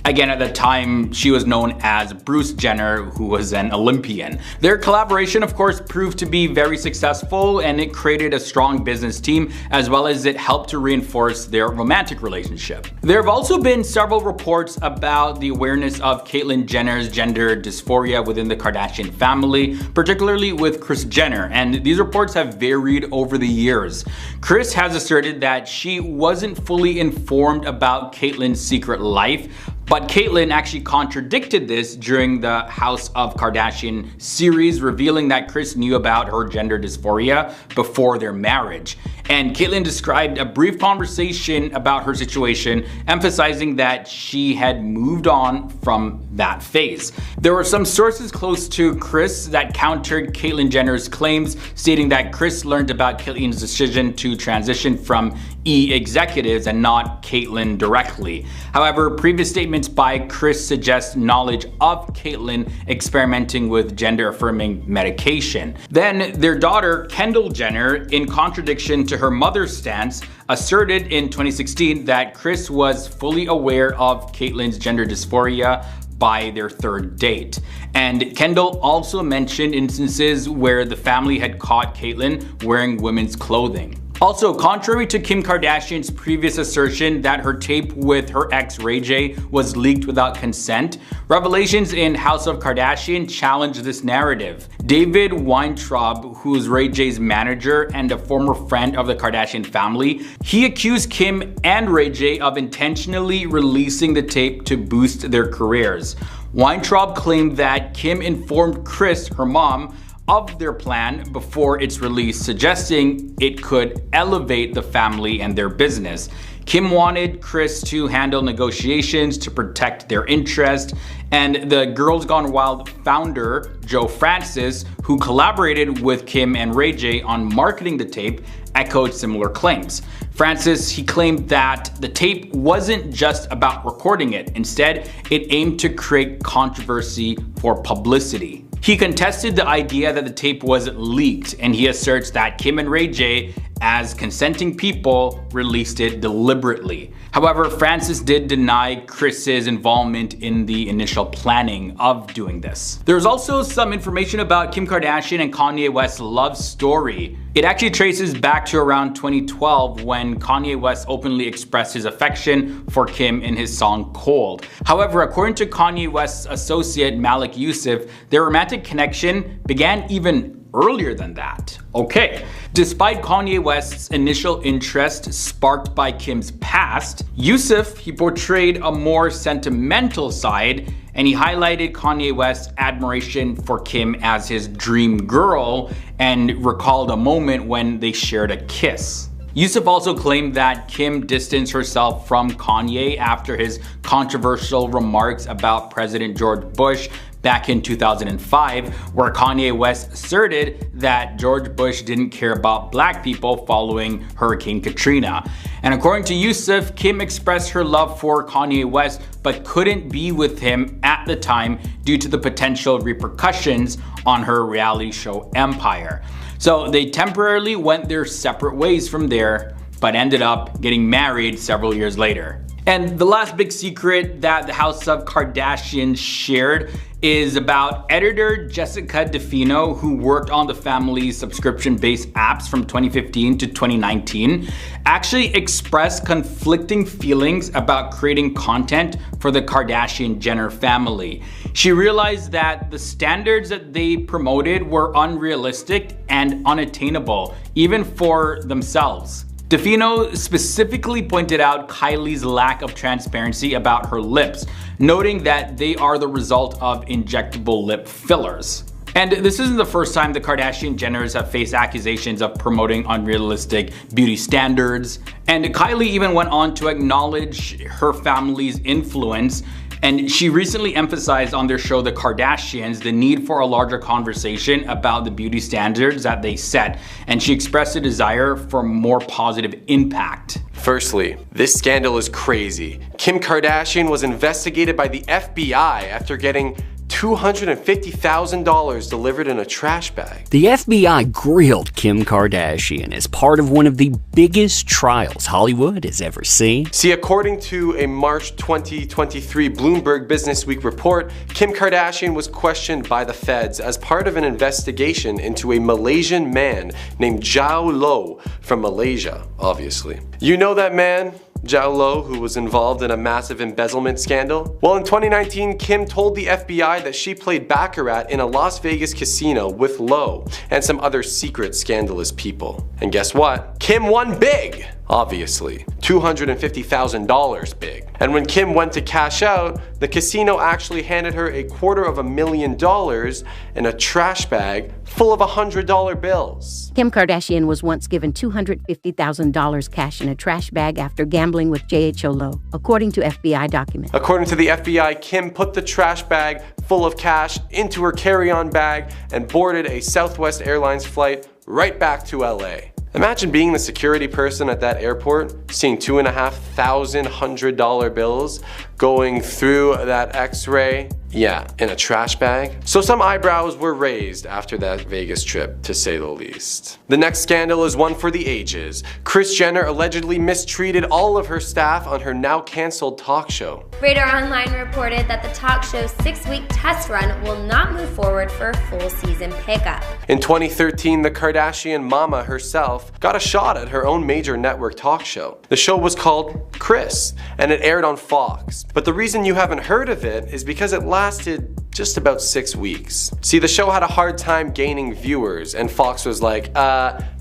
Again, at the time, she was known as Bruce Jenner, who was an Olympian. Their collaboration, of course, proved to be very successful, and it created a strong business team, as well as it helped to reinforce their romantic relationship. There have also been several reports about the awareness of Caitlyn Jenner's gender dysphoria within the Kardashian family, particularly with Kris Jenner, and these reports have varied over the years. Kris has asserted that she wasn't fully informed about Caitlyn's secret life, but Caitlyn actually contradicted this during the House of Kardashian series, revealing that Kris knew about her gender dysphoria before their marriage. And Caitlyn described a brief conversation about her situation, emphasizing that she had moved on from that phase. There were some sources close to Kris that countered Caitlyn Jenner's claims, stating that Kris learned about Caitlyn's decision to transition from E! executives and not Caitlyn directly. However, previous statements by Kris suggest knowledge of Caitlyn experimenting with gender-affirming medication. Then their daughter, Kendall Jenner, in contradiction to her mother's stance, asserted in 2016 that Kris was fully aware of Caitlyn's gender dysphoria by their third date. And Kendall also mentioned instances where the family had caught Caitlyn wearing women's clothing. Also, contrary to Kim Kardashian's previous assertion that her tape with her ex Ray J was leaked without consent, revelations in House of Kardashian challenged this narrative. David Weintraub, who is Ray J's manager and a former friend of the Kardashian family, he accused Kim and Ray J of intentionally releasing the tape to boost their careers. Weintraub claimed that Kim informed Kris, her mom, of their plan before its release, suggesting it could elevate the family and their business. Kim wanted Kris to handle negotiations to protect their interest, and the Girls Gone Wild founder, Joe Francis, who collaborated with Kim and Ray J on marketing the tape, echoed similar claims. Francis, he claimed that the tape wasn't just about recording it. Instead, it aimed to create controversy for publicity. He contested the idea that the tape was leaked, and he asserts that Kim and Ray J, as consenting people, released it deliberately. However, Francis did deny Kris's involvement in the initial planning of doing this. There's also some information about Kim Kardashian and Kanye West's love story. It actually traces back to around 2012 when Kanye West openly expressed his affection for Kim in his song Cold. However, according to Kanye West's associate Malik Yusuf, their romantic connection began even earlier than that. Okay, despite Kanye West's initial interest sparked by Kim's past, Yusuf, he portrayed a more sentimental side, and he highlighted Kanye West's admiration for Kim as his dream girl and recalled a moment when they shared a kiss. Yusuf also claimed that Kim distanced herself from Kanye after his controversial remarks about President George Bush back in 2005, where Kanye West asserted that George Bush didn't care about black people following Hurricane Katrina. And according to Yusuf, Kim expressed her love for Kanye West but couldn't be with him at the time due to the potential repercussions on her reality show empire. So they temporarily went their separate ways from there, but ended up getting married several years later. And the last big secret that the House of Kardashian shared is about editor Jessica DeFino, who worked on the family's subscription-based apps from 2015 to 2019, actually expressed conflicting feelings about creating content for the Kardashian-Jenner family. She realized that the standards that they promoted were unrealistic and unattainable, even for themselves. DeFino specifically pointed out Kylie's lack of transparency about her lips, noting that they are the result of injectable lip fillers. And this isn't the first time the Kardashian-Jenners have faced accusations of promoting unrealistic beauty standards. And Kylie even went on to acknowledge her family's influence, and she recently emphasized on their show The Kardashians the need for a larger conversation about the beauty standards that they set, and she expressed a desire for more positive impact. Firstly, this scandal is crazy. Kim Kardashian was investigated by the FBI after getting $250,000 delivered in a trash bag. The FBI grilled Kim Kardashian as part of one of the biggest trials Hollywood has ever seen. See, according to a March 2023 Bloomberg Businessweek report, Kim Kardashian was questioned by the feds as part of an investigation into a Malaysian man named Zhao Lo from Malaysia, obviously. You know that man? Zhao Lo, who was involved in a massive embezzlement scandal? Well, in 2019, Kim told the FBI that she played Baccarat in a Las Vegas casino with Lo and some other secret scandalous people. And guess what? Kim won big! Obviously, $250,000 big. And when Kim went to cash out, the casino actually handed her $250,000 in a trash bag full of $100 bills. Kim Kardashian was once given $250,000 cash in a trash bag after gambling with J.H.O. Lowe, according to FBI documents. According to the FBI, Kim put the trash bag full of cash into her carry-on bag and boarded a Southwest Airlines flight right back to LA. Imagine being the security person at that airport, seeing $2,500 $100 bills going through that x-ray. Yeah, in a trash bag. So some eyebrows were raised after that Vegas trip, to say the least. The next scandal is one for the ages. Kris Jenner allegedly mistreated all of her staff on her now canceled talk show. Radar Online reported that the talk show's 6-week test run will not move forward for a full season pickup. In 2013, the Kardashian mama herself got a shot at her own major network talk show. The show was called Kris, and it aired on Fox. But the reason you haven't heard of it is because it lasted just about 6 weeks. See, the show had a hard time gaining viewers, and Fox was like,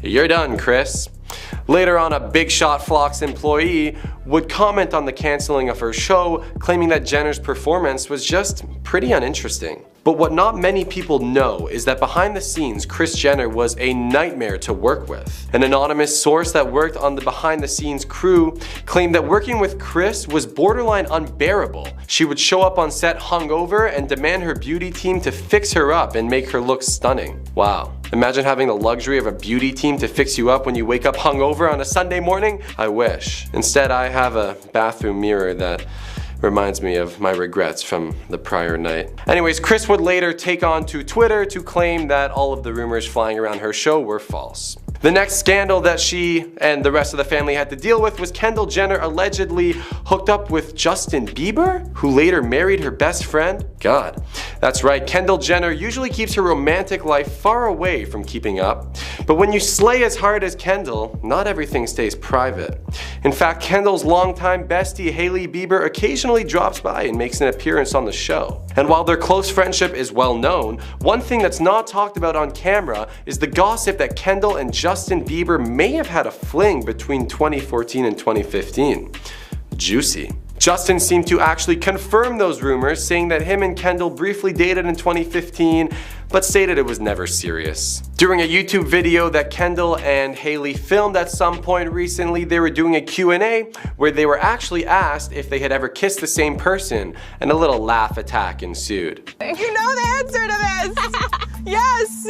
you're done, Kris. Later on, a big shot Fox employee would comment on the canceling of her show, claiming that Jenner's performance was just pretty uninteresting. But what not many people know is that behind the scenes, Kris Jenner was a nightmare to work with. An anonymous source that worked on the behind the scenes crew claimed that working with Kris was borderline unbearable. She would show up on set hungover and demand her beauty team to fix her up and make her look stunning. Wow. Imagine having the luxury of a beauty team to fix you up when you wake up hungover on a Sunday morning? I wish. Instead, I have a bathroom mirror that reminds me of my regrets from the prior night. Anyways, Kris would later take on to Twitter to claim that all of the rumors flying around her show were false. The next scandal that she and the rest of the family had to deal with was Kendall Jenner allegedly hooked up with Justin Bieber, who later married her best friend. God, that's right, Kendall Jenner usually keeps her romantic life far away from keeping up. But when you slay as hard as Kendall, not everything stays private. In fact, Kendall's longtime bestie Hailey Bieber occasionally drops by and makes an appearance on the show. And while their close friendship is well known, one thing that's not talked about on camera is the gossip that Kendall and Justin Bieber may have had a fling between 2014 and 2015. Juicy. Justin seemed to actually confirm those rumors, saying that him and Kendall briefly dated in 2015, but stated it was never serious. During a YouTube video that Kendall and Hailey filmed at some point recently, they were doing a Q&A where they were actually asked if they had ever kissed the same person, and a little laugh attack ensued. You know the answer to this! Yes!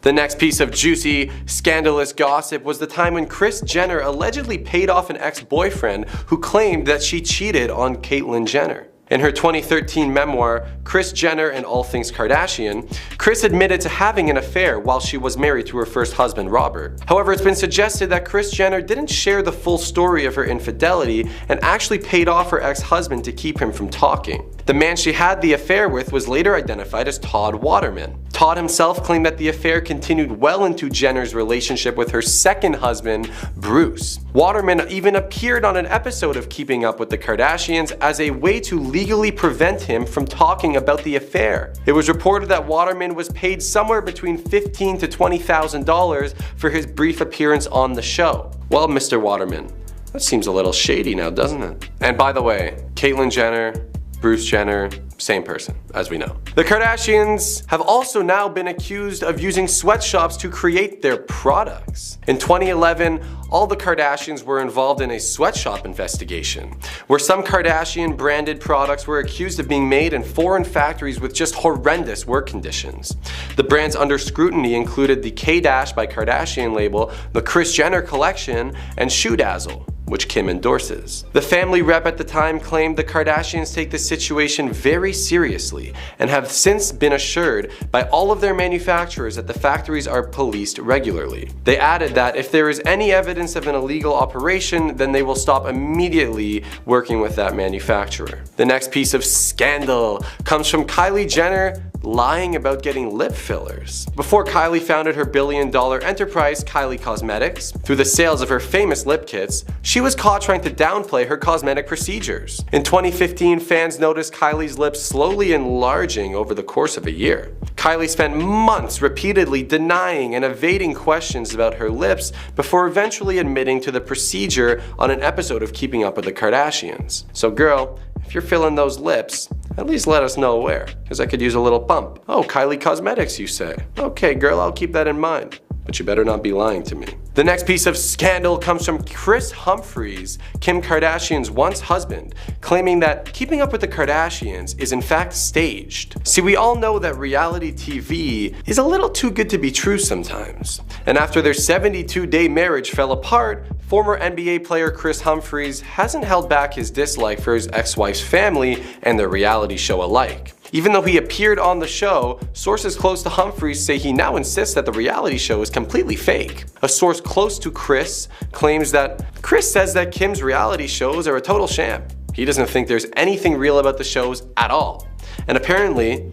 The next piece of juicy, scandalous gossip was the time when Kris Jenner allegedly paid off an ex-boyfriend who claimed that she cheated on Caitlyn Jenner. In her 2013 memoir, Kris Jenner and All Things Kardashian, Kris admitted to having an affair while she was married to her first husband, Robert. However, it's been suggested that Kris Jenner didn't share the full story of her infidelity and actually paid off her ex-husband to keep him from talking. The man she had the affair with was later identified as Todd Waterman. Todd himself claimed that the affair continued well into Jenner's relationship with her second husband, Bruce. Waterman even appeared on an episode of Keeping Up with the Kardashians as a way to legally prevent him from talking about the affair. It was reported that Waterman was paid somewhere between $15,000 to $20,000 for his brief appearance on the show. Well, Mr. Waterman, that seems a little shady now, doesn't it? And by the way, Caitlyn Jenner, Bruce Jenner, same person, as we know. The Kardashians have also now been accused of using sweatshops to create their products. In 2011, all the Kardashians were involved in a sweatshop investigation, where some Kardashian branded products were accused of being made in foreign factories with just horrendous work conditions. The brands under scrutiny included the K-Dash by Kardashian label, the Kris Jenner collection, and Shoe Dazzle, which Kim endorses. The family rep at the time claimed the Kardashians take this situation very seriously and have since been assured by all of their manufacturers that the factories are policed regularly. They added that if there is any evidence of an illegal operation, then they will stop immediately working with that manufacturer. The next piece of scandal comes from Kylie Jenner lying about getting lip fillers. Before Kylie founded her billion-dollar enterprise, Kylie Cosmetics, through the sales of her famous lip kits, she was caught trying to downplay her cosmetic procedures. In 2015, fans noticed Kylie's lips slowly enlarging over the course of a year. Kylie spent months repeatedly denying and evading questions about her lips before eventually admitting to the procedure on an episode of Keeping Up with the Kardashians. So girl, if you're filling those lips, at least let us know where, because I could use a little bump. Oh, Kylie Cosmetics, you say? Okay girl, I'll keep that in mind. But you better not be lying to me. The next piece of scandal comes from Kris Humphries, Kim Kardashian's once husband, claiming that Keeping Up with the Kardashians is in fact staged. See, we all know that reality TV is a little too good to be true sometimes. And after their 72-day marriage fell apart, former NBA player Kris Humphries hasn't held back his dislike for his ex-wife's family and their reality show alike. Even though he appeared on the show, sources close to Humphries say he now insists that the reality show is completely fake. A source close to Kris claims that Kris says that Kim's reality shows are a total sham. He doesn't think there's anything real about the shows at all. And apparently,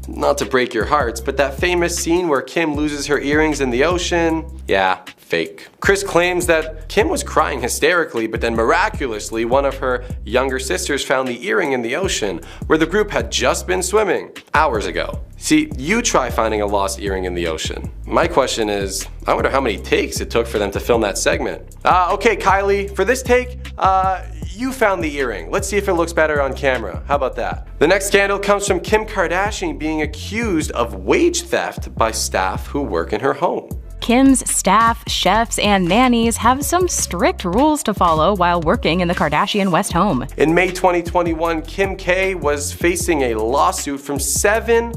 not to break your hearts, but that famous scene where Kim loses her earrings in the ocean, yeah, fake. Kris claims that Kim was crying hysterically, but then miraculously one of her younger sisters found the earring in the ocean where the group had just been swimming hours ago. See, you try finding a lost earring in the ocean. My question is, I wonder how many takes it took for them to film that segment. Okay Kylie, for this take, you found the earring. Let's see if it looks better on camera. How about that? The next scandal comes from Kim Kardashian being accused of wage theft by staff who work in her home. Kim's staff, chefs, and nannies have some strict rules to follow while working in the Kardashian West home. In May 2021, Kim K was facing a lawsuit from seven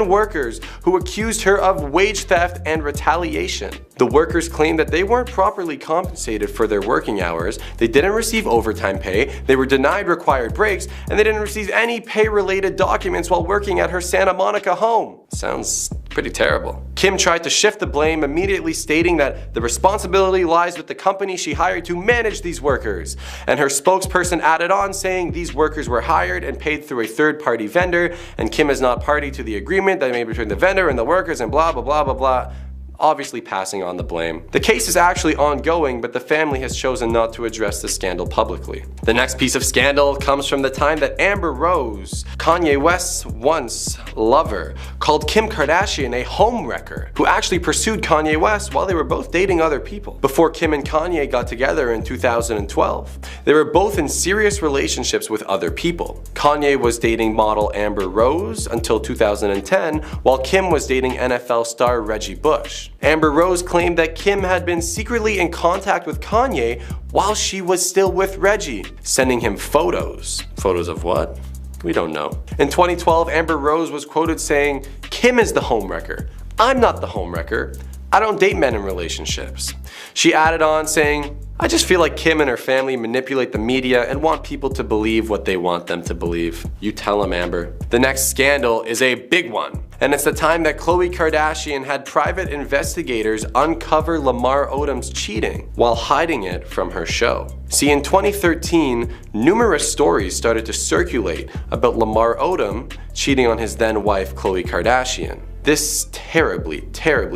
workers who accused her of wage theft and retaliation. The workers claimed that they weren't properly compensated for their working hours, they didn't receive overtime pay, they were denied required breaks, and they didn't receive any pay-related documents while working at her Santa Monica home. Sounds pretty terrible. Kim tried to shift the blame, immediately stating that the responsibility lies with the company she hired to manage these workers. And her spokesperson added on saying these workers were hired and paid through a third-party vendor, and Kim is not party to the agreement that made between the vendor and the workers and blah blah blah blah blah. Obviously passing on the blame. The case is actually ongoing, but the family has chosen not to address the scandal publicly. The next piece of scandal comes from the time that Amber Rose, Kanye West's once lover, called Kim Kardashian a homewrecker who actually pursued Kanye West while they were both dating other people. Before Kim and Kanye got together in 2012, they were both in serious relationships with other people. Kanye was dating model Amber Rose until 2010, while Kim was dating NFL star Reggie Bush. Amber Rose claimed that Kim had been secretly in contact with Kanye while she was still with Reggie, sending him photos. Photos of what? We don't know. In 2012, Amber Rose was quoted saying, "Kim is the homewrecker. I'm not the homewrecker. I don't date men in relationships." She added on saying, "I just feel like Kim and her family manipulate the media and want people to believe what they want them to believe." You tell them, Amber. The next scandal is a big one. And it's the time that Khloe Kardashian had private investigators uncover Lamar Odom's cheating while hiding it from her show. See, in 2013, numerous stories started to circulate about Lamar Odom cheating on his then wife Khloe Kardashian. This terribly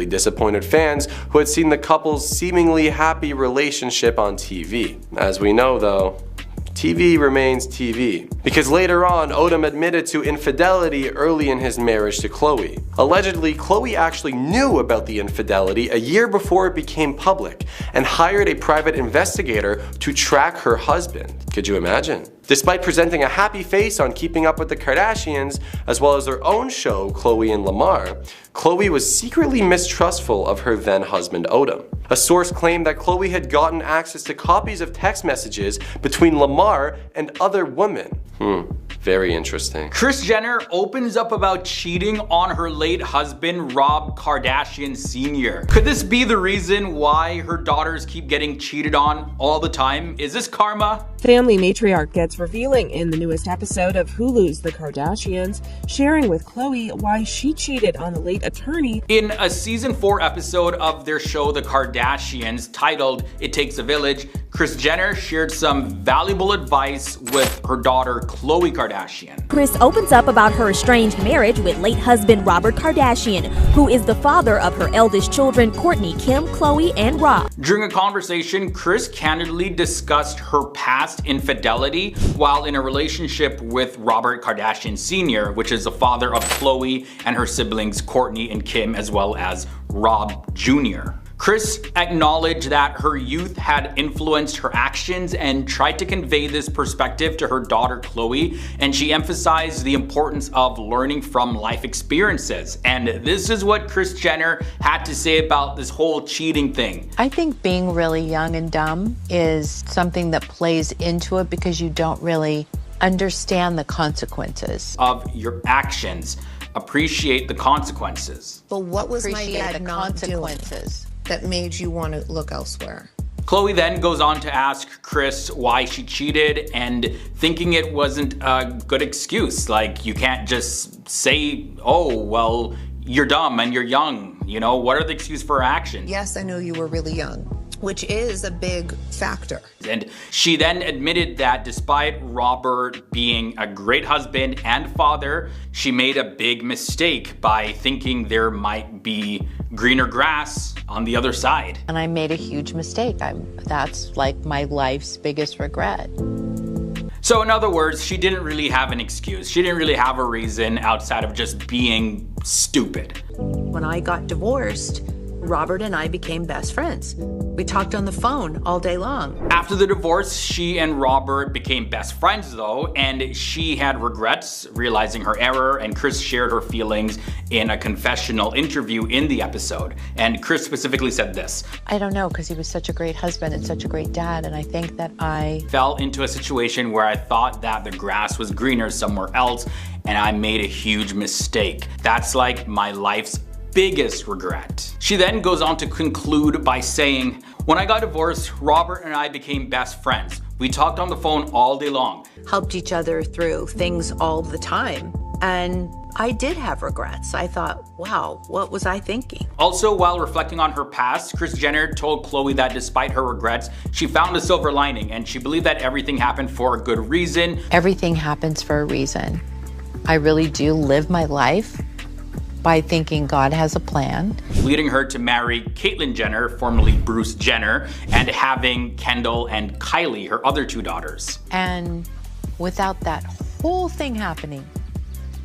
disappointed fans who had seen the couple's seemingly happy relationship on TV. As we know though, TV remains TV. Because later on, Odom admitted to infidelity early in his marriage to Khloe. Allegedly, Khloe actually knew about the infidelity a year before it became public and hired a private investigator to track her husband. Could you imagine? Despite presenting a happy face on Keeping Up with the Kardashians, as well as their own show, Khloe and Lamar, Khloe was secretly mistrustful of her then husband Odom. A source claimed that Khloe had gotten access to copies of text messages between Lamar and other women. Very interesting. Kris Jenner opens up about cheating on her late husband, Rob Kardashian Sr. Could this be the reason why her daughters keep getting cheated on all the time? Is this karma? Family matriarch gets revealing in the newest episode of Hulu's The Kardashians, sharing with Khloe why she cheated on the late attorney. In a season 4 episode of their show The Kardashians titled It Takes a Village, Kris Jenner shared some valuable advice with her daughter Khloe Kardashian. Kris opens up about her estranged marriage with late husband Robert Kardashian, who is the father of her eldest children Kourtney, Kim, Khloe, and Rob. During a conversation, Kris candidly discussed her past infidelity while in a relationship with Robert Kardashian Sr., which is the father of Khloe and her siblings Kourtney and Kim, as well as Rob Jr. Kris acknowledged that her youth had influenced her actions and tried to convey this perspective to her daughter Khloe, and she emphasized the importance of learning from life experiences. And this is what Kris Jenner had to say about this whole cheating thing. I think being really young and dumb is something that plays into it because you don't really understand the consequences of your actions. Appreciate the consequences. But what was my Appreciate dad the not consequences doing that made you want to look elsewhere? Khloe then goes on to ask Kris why she cheated, and thinking it wasn't a good excuse. Like, you can't just say, oh, well, you're dumb and you're young. You know, what are the excuses for her actions? Yes, I know you were really young, which is a big factor. And she then admitted that despite Robert being a great husband and father, she made a big mistake by thinking there might be greener grass on the other side. and I made a huge mistake. That's like my life's biggest regret. So in other words, she didn't really have an excuse. She didn't really have a reason outside of just being stupid. When I got divorced, Robert and I became best friends. We talked on the phone all day long. After the divorce, she and Robert became best friends though, and she had regrets realizing her error, and Kris shared her feelings in a confessional interview in the episode. And Kris specifically said this: I don't know, because he was such a great husband and such a great dad, and I think that I fell into a situation where I thought that the grass was greener somewhere else, and I made a huge mistake. That's like my life's biggest regret. She then goes on to conclude by saying, when I got divorced, Robert and I became best friends. We talked on the phone all day long. Helped each other through things all the time. And I did have regrets. I thought, wow, what was I thinking? Also, while reflecting on her past, Kris Jenner told Khloe that despite her regrets, she found a silver lining, and she believed that everything happened for a good reason. Everything happens for a reason. I really do live my life by thinking God has a plan. Leading her to marry Caitlyn Jenner, formerly Bruce Jenner, and having Kendall and Kylie, her other two daughters. And without that whole thing happening,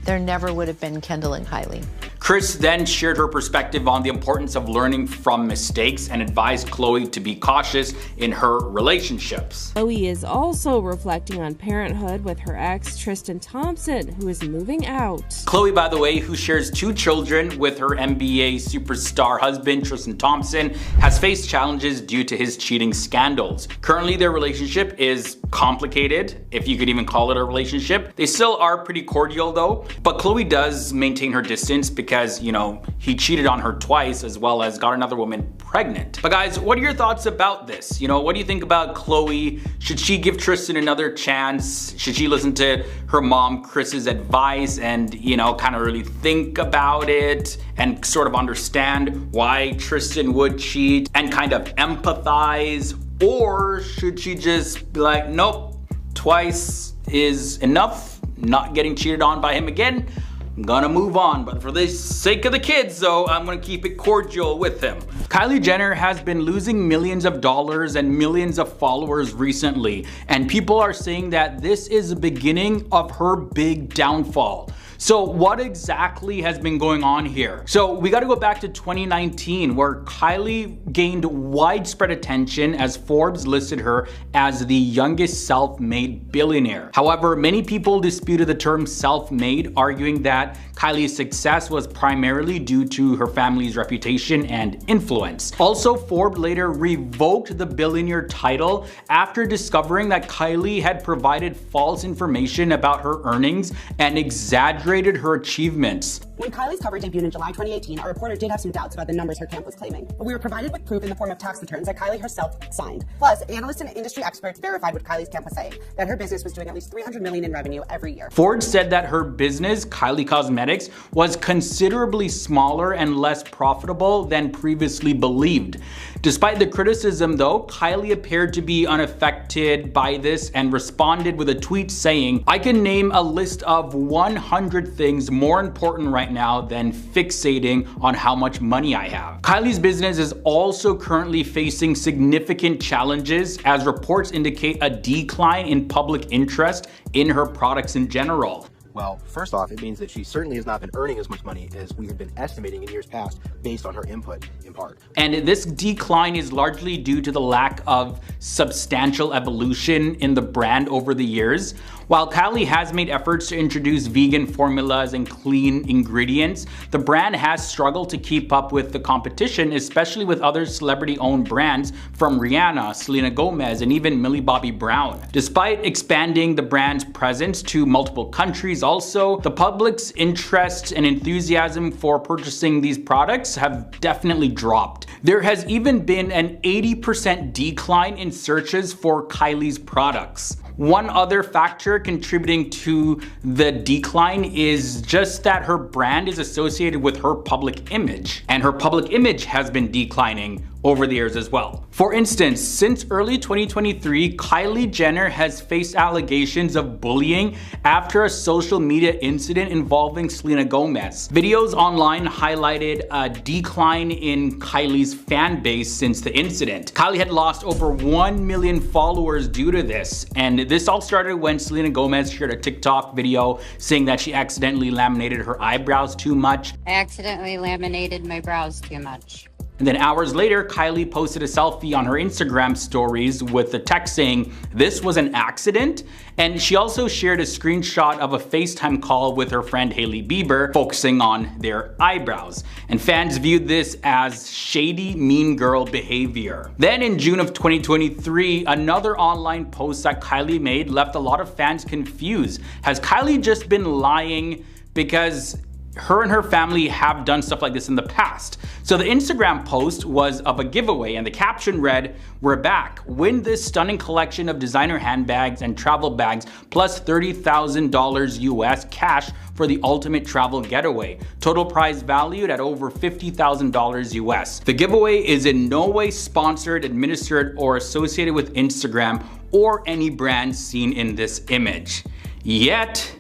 there never would have been Kendall and Kylie. Kris then shared her perspective on the importance of learning from mistakes and advised Khloe to be cautious in her relationships. Khloe is also reflecting on parenthood with her ex, Tristan Thompson, who is moving out. Khloe, by the way, who shares 2 children with her NBA superstar husband, Tristan Thompson, has faced challenges due to his cheating scandals. Currently, their relationship is complicated, if you could even call it a relationship. They still are pretty cordial though, but Khloe does maintain her distance because, you know, he cheated on her twice as well as got another woman pregnant. But guys, what are your thoughts about this? You know, what do you think about Khloe? Should she give Tristan another chance? Should she listen to her mom Kris's advice and, you know, kind of really think about it and sort of understand why Tristan would cheat and kind of empathize? Or should she just be like, nope, twice is enough, not getting cheated on by him again, I'm gonna move on, but for the sake of the kids though, I'm gonna keep it cordial with him. Kylie Jenner has been losing millions of dollars and millions of followers recently, and people are saying that this is the beginning of her big downfall. So what exactly has been going on here? So we gotta go back to 2019 where Kylie gained widespread attention as Forbes listed her as the youngest self-made billionaire. However, many people disputed the term self-made, arguing that Kylie's success was primarily due to her family's reputation and influence. Also, Forbes later revoked the billionaire title after discovering that Kylie had provided false information about her earnings and exaggerated downgraded her achievements. When Kylie's cover debuted in July 2018, our reporter did have some doubts about the numbers her camp was claiming, but we were provided with proof in the form of tax returns that Kylie herself signed. Plus, analysts and industry experts verified what Kylie's camp was saying, that her business was doing at least $300 million in revenue every year. Ford said that her business, Kylie Cosmetics, was considerably smaller and less profitable than previously believed. Despite the criticism though, Kylie appeared to be unaffected by this and responded with a tweet saying, "I can name a list of 100 things more important right now than fixating on how much money I have." Kylie's business is also currently facing significant challenges as reports indicate a decline in public interest in her products in general. Well, first off, it means that she certainly has not been earning as much money as we had been estimating in years past based on her input, in part. And this decline is largely due to the lack of substantial evolution in the brand over the years. While Kylie has made efforts to introduce vegan formulas and clean ingredients, the brand has struggled to keep up with the competition, especially with other celebrity-owned brands from Rihanna, Selena Gomez, and even Millie Bobby Brown. Despite expanding the brand's presence to multiple countries also, the public's interest and enthusiasm for purchasing these products have definitely dropped. There has even been an 80% decline in searches for Kylie's products. One other factor contributing to the decline is just that her brand is associated with her public image, and her public image has been declining over the years as well. For instance, since early 2023, Kylie Jenner has faced allegations of bullying after a social media incident involving Selena Gomez. Videos online highlighted a decline in Kylie's fan base since the incident. Kylie had lost over 1 million followers due to this, and this all started when Selena Gomez shared a TikTok video saying that she accidentally laminated her eyebrows too much. I accidentally laminated my brows too much. And then hours later, Kylie posted a selfie on her Instagram stories with the text saying this was an accident. And she also shared a screenshot of a FaceTime call with her friend Hailey Bieber focusing on their eyebrows. And fans viewed this as shady, mean girl behavior. Then in June of 2023, another online post that Kylie made left a lot of fans confused. Has Kylie just been lying? Because her and her family have done stuff like this in the past. So the Instagram post was of a giveaway and the caption read, "We're back. Win this stunning collection of designer handbags and travel bags plus $30,000 US cash for the ultimate travel getaway. Total prize valued at over $50,000 US. The giveaway is in no way sponsored, administered, or associated with Instagram or any brand seen in this image." Yet,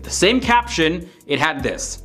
the same caption, it had this,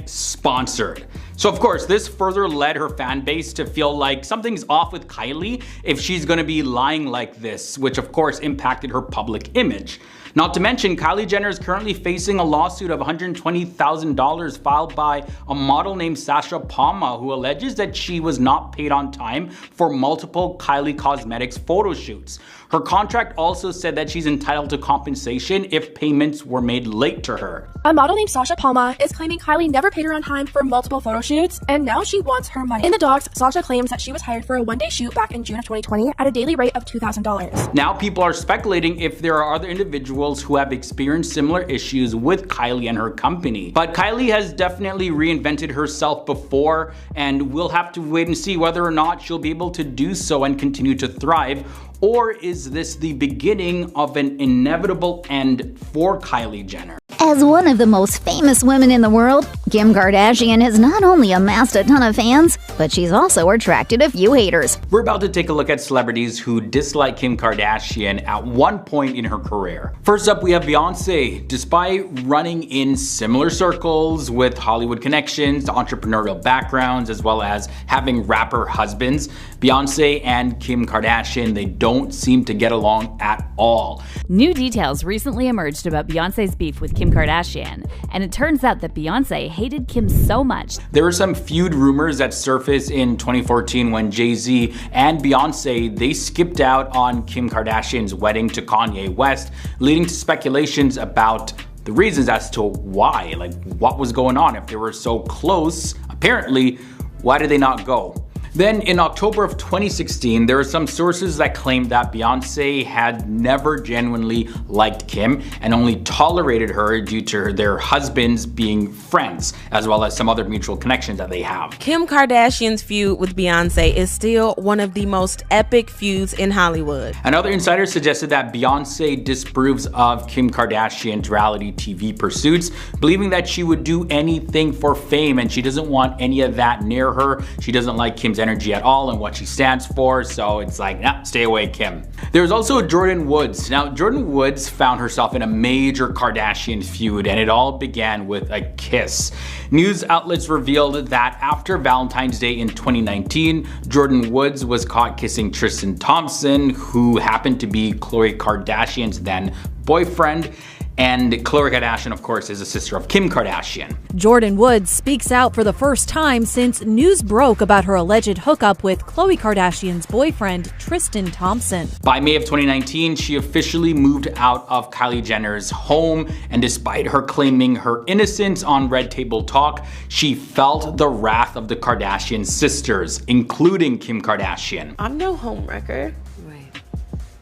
#sponsored. So of course, this further led her fan base to feel like something's off with Kylie if she's gonna be lying like this, which of course impacted her public image. Not to mention, Kylie Jenner is currently facing a lawsuit of $120,000 filed by a model named Sasha Palma, who alleges that she was not paid on time for multiple Kylie Cosmetics photo shoots. Her contract also said that she's entitled to compensation if payments were made late to her. A model named Sasha Palma is claiming Kylie never paid her on time for multiple photo shoots, and now she wants her money. In the docs, Sasha claims that she was hired for a one-day shoot back in June of 2020 at a daily rate of $2,000. Now people are speculating if there are other individuals who have experienced similar issues with Kylie and her company. But Kylie has definitely reinvented herself before, and we'll have to wait and see whether or not she'll be able to do so and continue to thrive. Or is this the beginning of an inevitable end for Kylie Jenner? As one of the most famous women in the world, Kim Kardashian has not only amassed a ton of fans, but she's also attracted a few haters. We're about to take a look at celebrities who dislike Kim Kardashian at one point in her career. First up, we have Beyonce. Despite running in similar circles with Hollywood connections, entrepreneurial backgrounds, as well as having rapper husbands, Beyonce and Kim Kardashian, they don't seem to get along at all. New details recently emerged about Beyonce's beef with Kim Kardashian, and it turns out that Beyonce hated Kim so much. There were some feud rumors that surfaced in 2014 when Jay-Z and Beyonce, they skipped out on Kim Kardashian's wedding to Kanye West, leading to speculations about the reasons as to why, like what was going on. If they were so close, apparently, why did they not go? Then in October of 2016, there were some sources that claimed that Beyonce had never genuinely liked Kim and only tolerated her due to their husbands being friends, as well as some other mutual connections that they have. Kim Kardashian's feud with Beyonce is still one of the most epic feuds in Hollywood. Another insider suggested that Beyonce disapproves of Kim Kardashian's reality TV pursuits, believing that she would do anything for fame and she doesn't want any of that near her. She doesn't like Kim's energy at all and what she stands for, so it's like, nah, stay away, Kim. There's also Jordyn Woods. Now, Jordyn Woods found herself in a major Kardashian feud, and it all began with a kiss. News outlets revealed that after Valentine's Day in 2019, Jordyn Woods was caught kissing Tristan Thompson, who happened to be Khloe Kardashian's then boyfriend. And Khloe Kardashian, of course, is a sister of Kim Kardashian. Jordyn Woods speaks out for the first time since news broke about her alleged hookup with Khloe Kardashian's boyfriend, Tristan Thompson. By May of 2019, she officially moved out of Kylie Jenner's home, and despite her claiming her innocence on Red Table Talk, she felt the wrath of the Kardashian sisters, including Kim Kardashian. I'm no homewrecker. Right.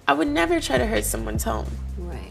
I would never try to hurt someone's home.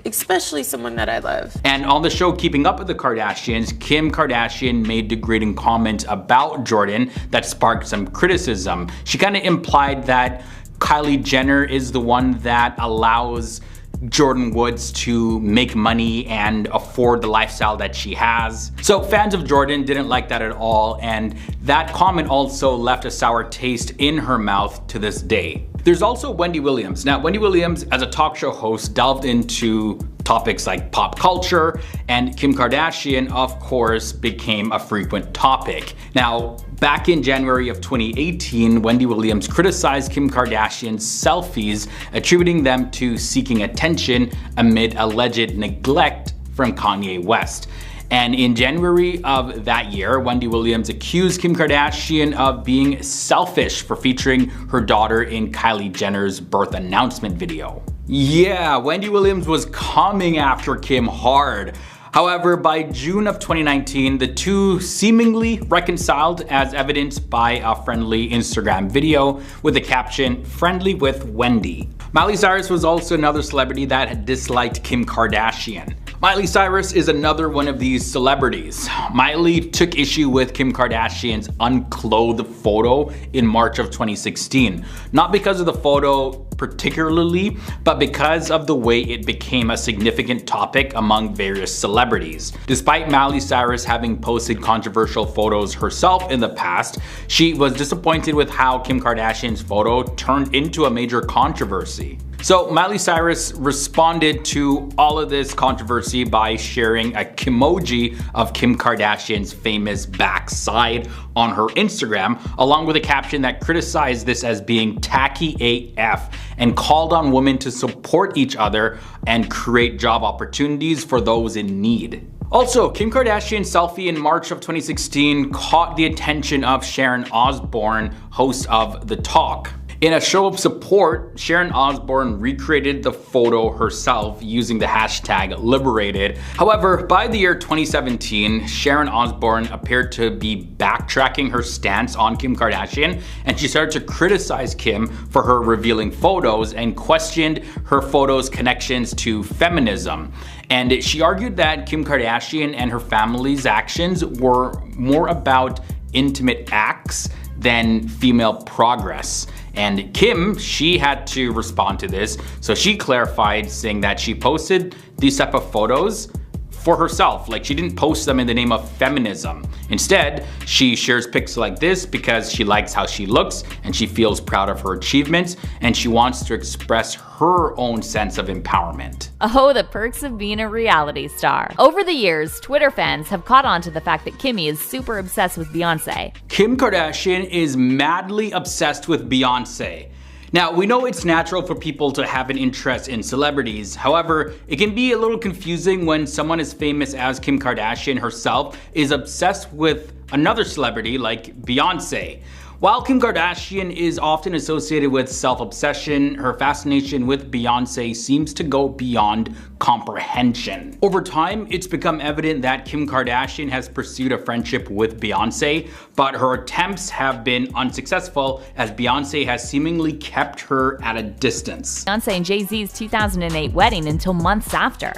Especially someone that I love. And on the show Keeping Up with the Kardashians, Kim Kardashian made degrading comments about Jordyn that sparked some criticism. She kind of implied that Kylie Jenner is the one that allows Jordyn Woods to make money and afford the lifestyle that she has. So fans of Jordyn didn't like that at all, and that comment also left a sour taste in her mouth to this day. There's also Wendy Williams. Now, Wendy Williams, as a talk show host, delved into topics like pop culture, and Kim Kardashian, of course, became a frequent topic. Now, back in January of 2018, Wendy Williams criticized Kim Kardashian's selfies, attributing them to seeking attention amid alleged neglect from Kanye West. And in January of that year, Wendy Williams accused Kim Kardashian of being selfish for featuring her daughter in Kylie Jenner's birth announcement video. Yeah, Wendy Williams was coming after Kim hard. However, by June of 2019, the two seemingly reconciled, as evidenced by a friendly Instagram video with the caption, "Friendly with Wendy." Miley Cyrus was also another celebrity that had disliked Kim Kardashian. Miley Cyrus is another one of these celebrities. Miley took issue with Kim Kardashian's unclothed photo in March of 2016. Not because of the photo particularly, but because of the way it became a significant topic among various celebrities. Despite Miley Cyrus having posted controversial photos herself in the past, she was disappointed with how Kim Kardashian's photo turned into a major controversy. So Miley Cyrus responded to all of this controversy by sharing a Kimoji of Kim Kardashian's famous backside on her Instagram, along with a caption that criticized this as being tacky AF and called on women to support each other and create job opportunities for those in need. Also, Kim Kardashian's selfie in March of 2016 caught the attention of Sharon Osbourne, host of The Talk. In a show of support, Sharon Osbourne recreated the photo herself using the hashtag #liberated. However, by the year 2017, Sharon Osbourne appeared to be backtracking her stance on Kim Kardashian, and she started to criticize Kim for her revealing photos and questioned her photos' connections to feminism. And she argued that Kim Kardashian and her family's actions were more about intimate acts than female progress. And Kim, she had to respond to this, so she clarified, saying that she posted these type of photos for herself. Like, she didn't post them in the name of feminism. Instead, she shares pics like this because she likes how she looks and she feels proud of her achievements, and she wants to express her own sense of empowerment. Oh, the perks of being a reality star. Over the years, Twitter fans have caught on to the fact that Kimmy is super obsessed with Beyonce. Kim Kardashian is madly obsessed with Beyonce. Now, we know it's natural for people to have an interest in celebrities. However, it can be a little confusing when someone as famous as Kim Kardashian herself is obsessed with another celebrity like Beyonce. While Kim Kardashian is often associated with self-obsession, her fascination with Beyonce seems to go beyond comprehension. Over time, it's become evident that Kim Kardashian has pursued a friendship with Beyonce, but her attempts have been unsuccessful as Beyonce has seemingly kept her at a distance. Beyonce and Jay-Z's 2008 wedding until months after.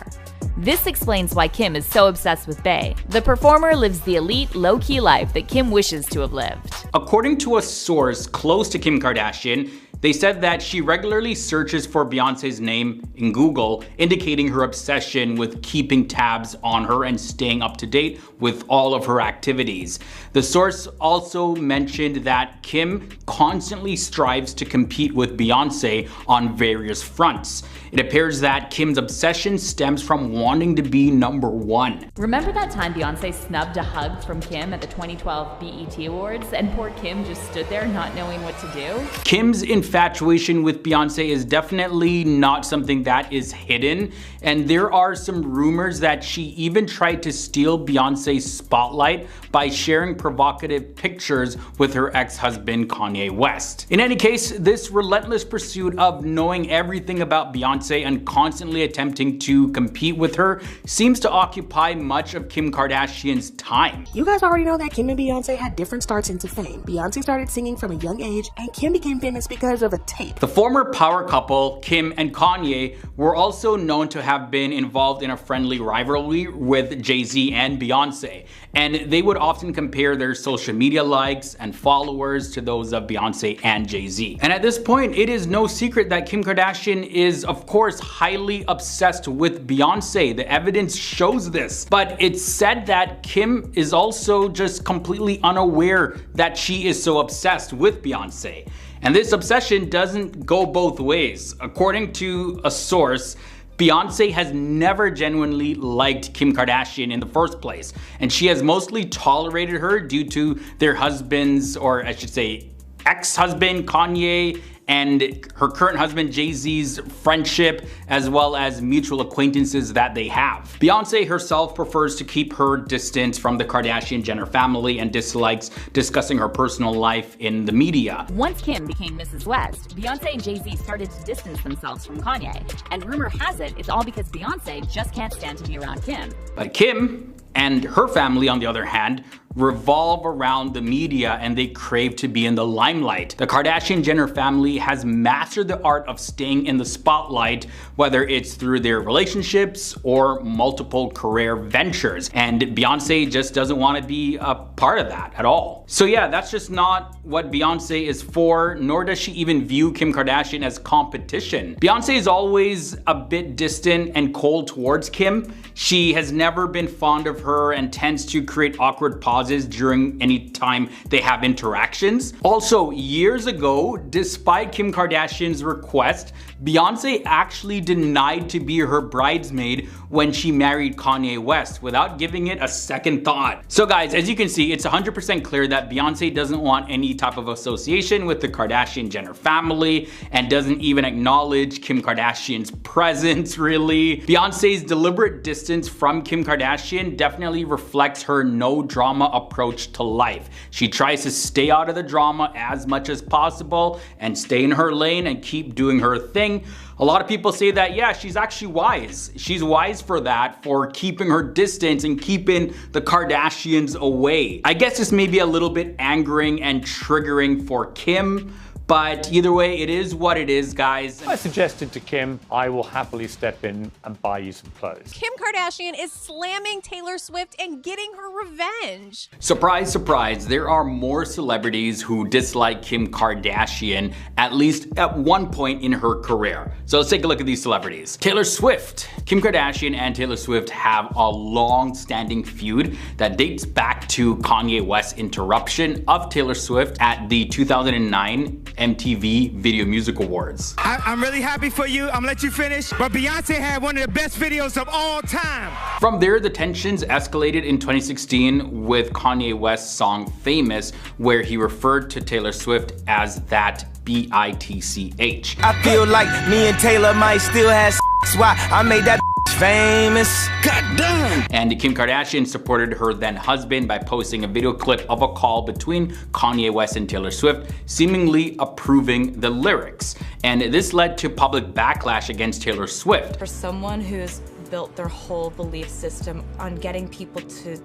This explains why Kim is so obsessed with Bey. The performer lives the elite, low-key life that Kim wishes to have lived. According to a source close to Kim Kardashian, they said that she regularly searches for Beyonce's name in Google, indicating her obsession with keeping tabs on her and staying up to date with all of her activities. The source also mentioned that Kim constantly strives to compete with Beyonce on various fronts. It appears that Kim's obsession stems from wanting to be #1. Remember that time Beyonce snubbed a hug from Kim at the 2012 BET Awards and poor Kim just stood there not knowing what to do? Kim's infatuation with Beyonce is definitely not something that is hidden, and there are some rumors that she even tried to steal Beyonce's spotlight by sharing provocative pictures with her ex-husband Kanye West. In any case, this relentless pursuit of knowing everything about Beyonce and constantly attempting to compete with her seems to occupy much of Kim Kardashian's time. You guys already know that Kim and Beyonce had different starts into fame. Beyonce started singing from a young age, and Kim became famous because of a tape. The former power couple, Kim and Kanye, were also known to have been involved in a friendly rivalry with Jay-Z and Beyonce, and they would often compare their social media likes and followers to those of Beyonce and Jay-Z. And at this point, it is no secret that Kim Kardashian is, of course, highly obsessed with Beyonce. The evidence shows this, but it's said that Kim is also just completely unaware that she is so obsessed with Beyonce. And this obsession doesn't go both ways. According to a source, Beyonce has never genuinely liked Kim Kardashian in the first place, and she has mostly tolerated her due to their husbands, or I should say ex-husband Kanye and her current husband Jay-Z's friendship, as well as mutual acquaintances that they have. Beyonce herself prefers to keep her distance from the Kardashian-Jenner family and dislikes discussing her personal life in the media. Once Kim became Mrs. West, Beyonce and Jay-Z started to distance themselves from Kanye, and rumor has it it's all because Beyonce just can't stand to be around Kim. But Kim and her family, on the other hand, revolve around the media and they crave to be in the limelight. The Kardashian-Jenner family has mastered the art of staying in the spotlight, whether it's through their relationships or multiple career ventures. And Beyonce just doesn't want to be a part of that at all. So yeah, that's just not what Beyonce is for, nor does she even view Kim Kardashian as competition. Beyonce is always a bit distant and cold towards Kim. She has never been fond of her and tends to create awkward pauses during any time they have interactions. Also, years ago, despite Kim Kardashian's request, Beyonce actually denied to be her bridesmaid when she married Kanye West without giving it a second thought. So guys, as you can see, it's 100% clear that Beyonce doesn't want any type of association with the Kardashian-Jenner family and doesn't even acknowledge Kim Kardashian's presence, really. Beyonce's deliberate distance from Kim Kardashian definitely reflects her no drama approach to life. She tries to stay out of the drama as much as possible and stay in her lane and keep doing her thing. A lot of people say that, yeah, she's actually wise. She's wise for that, for keeping her distance and keeping the Kardashians away. I guess this may be a little bit angering and triggering for Kim, but either way, it is what it is, guys. I suggested to Kim, I will happily step in and buy you some clothes. Kim Kardashian is slamming Taylor Swift and getting her revenge. Surprise, surprise, there are more celebrities who dislike Kim Kardashian, at least at one point in her career. So let's take a look at these celebrities. Taylor Swift. Kim Kardashian and Taylor Swift have a long-standing feud that dates back to Kanye West's interruption of Taylor Swift at the 2009 MTV Video Music Awards. I'm really happy for you. I'm gonna let you finish. But Beyonce had one of the best videos of all time. From there, the tensions escalated in 2016 with Kanye West's song Famous, where he referred to Taylor Swift as that bitch. I feel like me and Taylor might still have why I made that famous. Goddamn. And Kim Kardashian supported her then husband by posting a video clip of a call between Kanye West and Taylor Swift, seemingly approving the lyrics. And this led to public backlash against Taylor Swift. For someone who's built their whole belief system on getting people to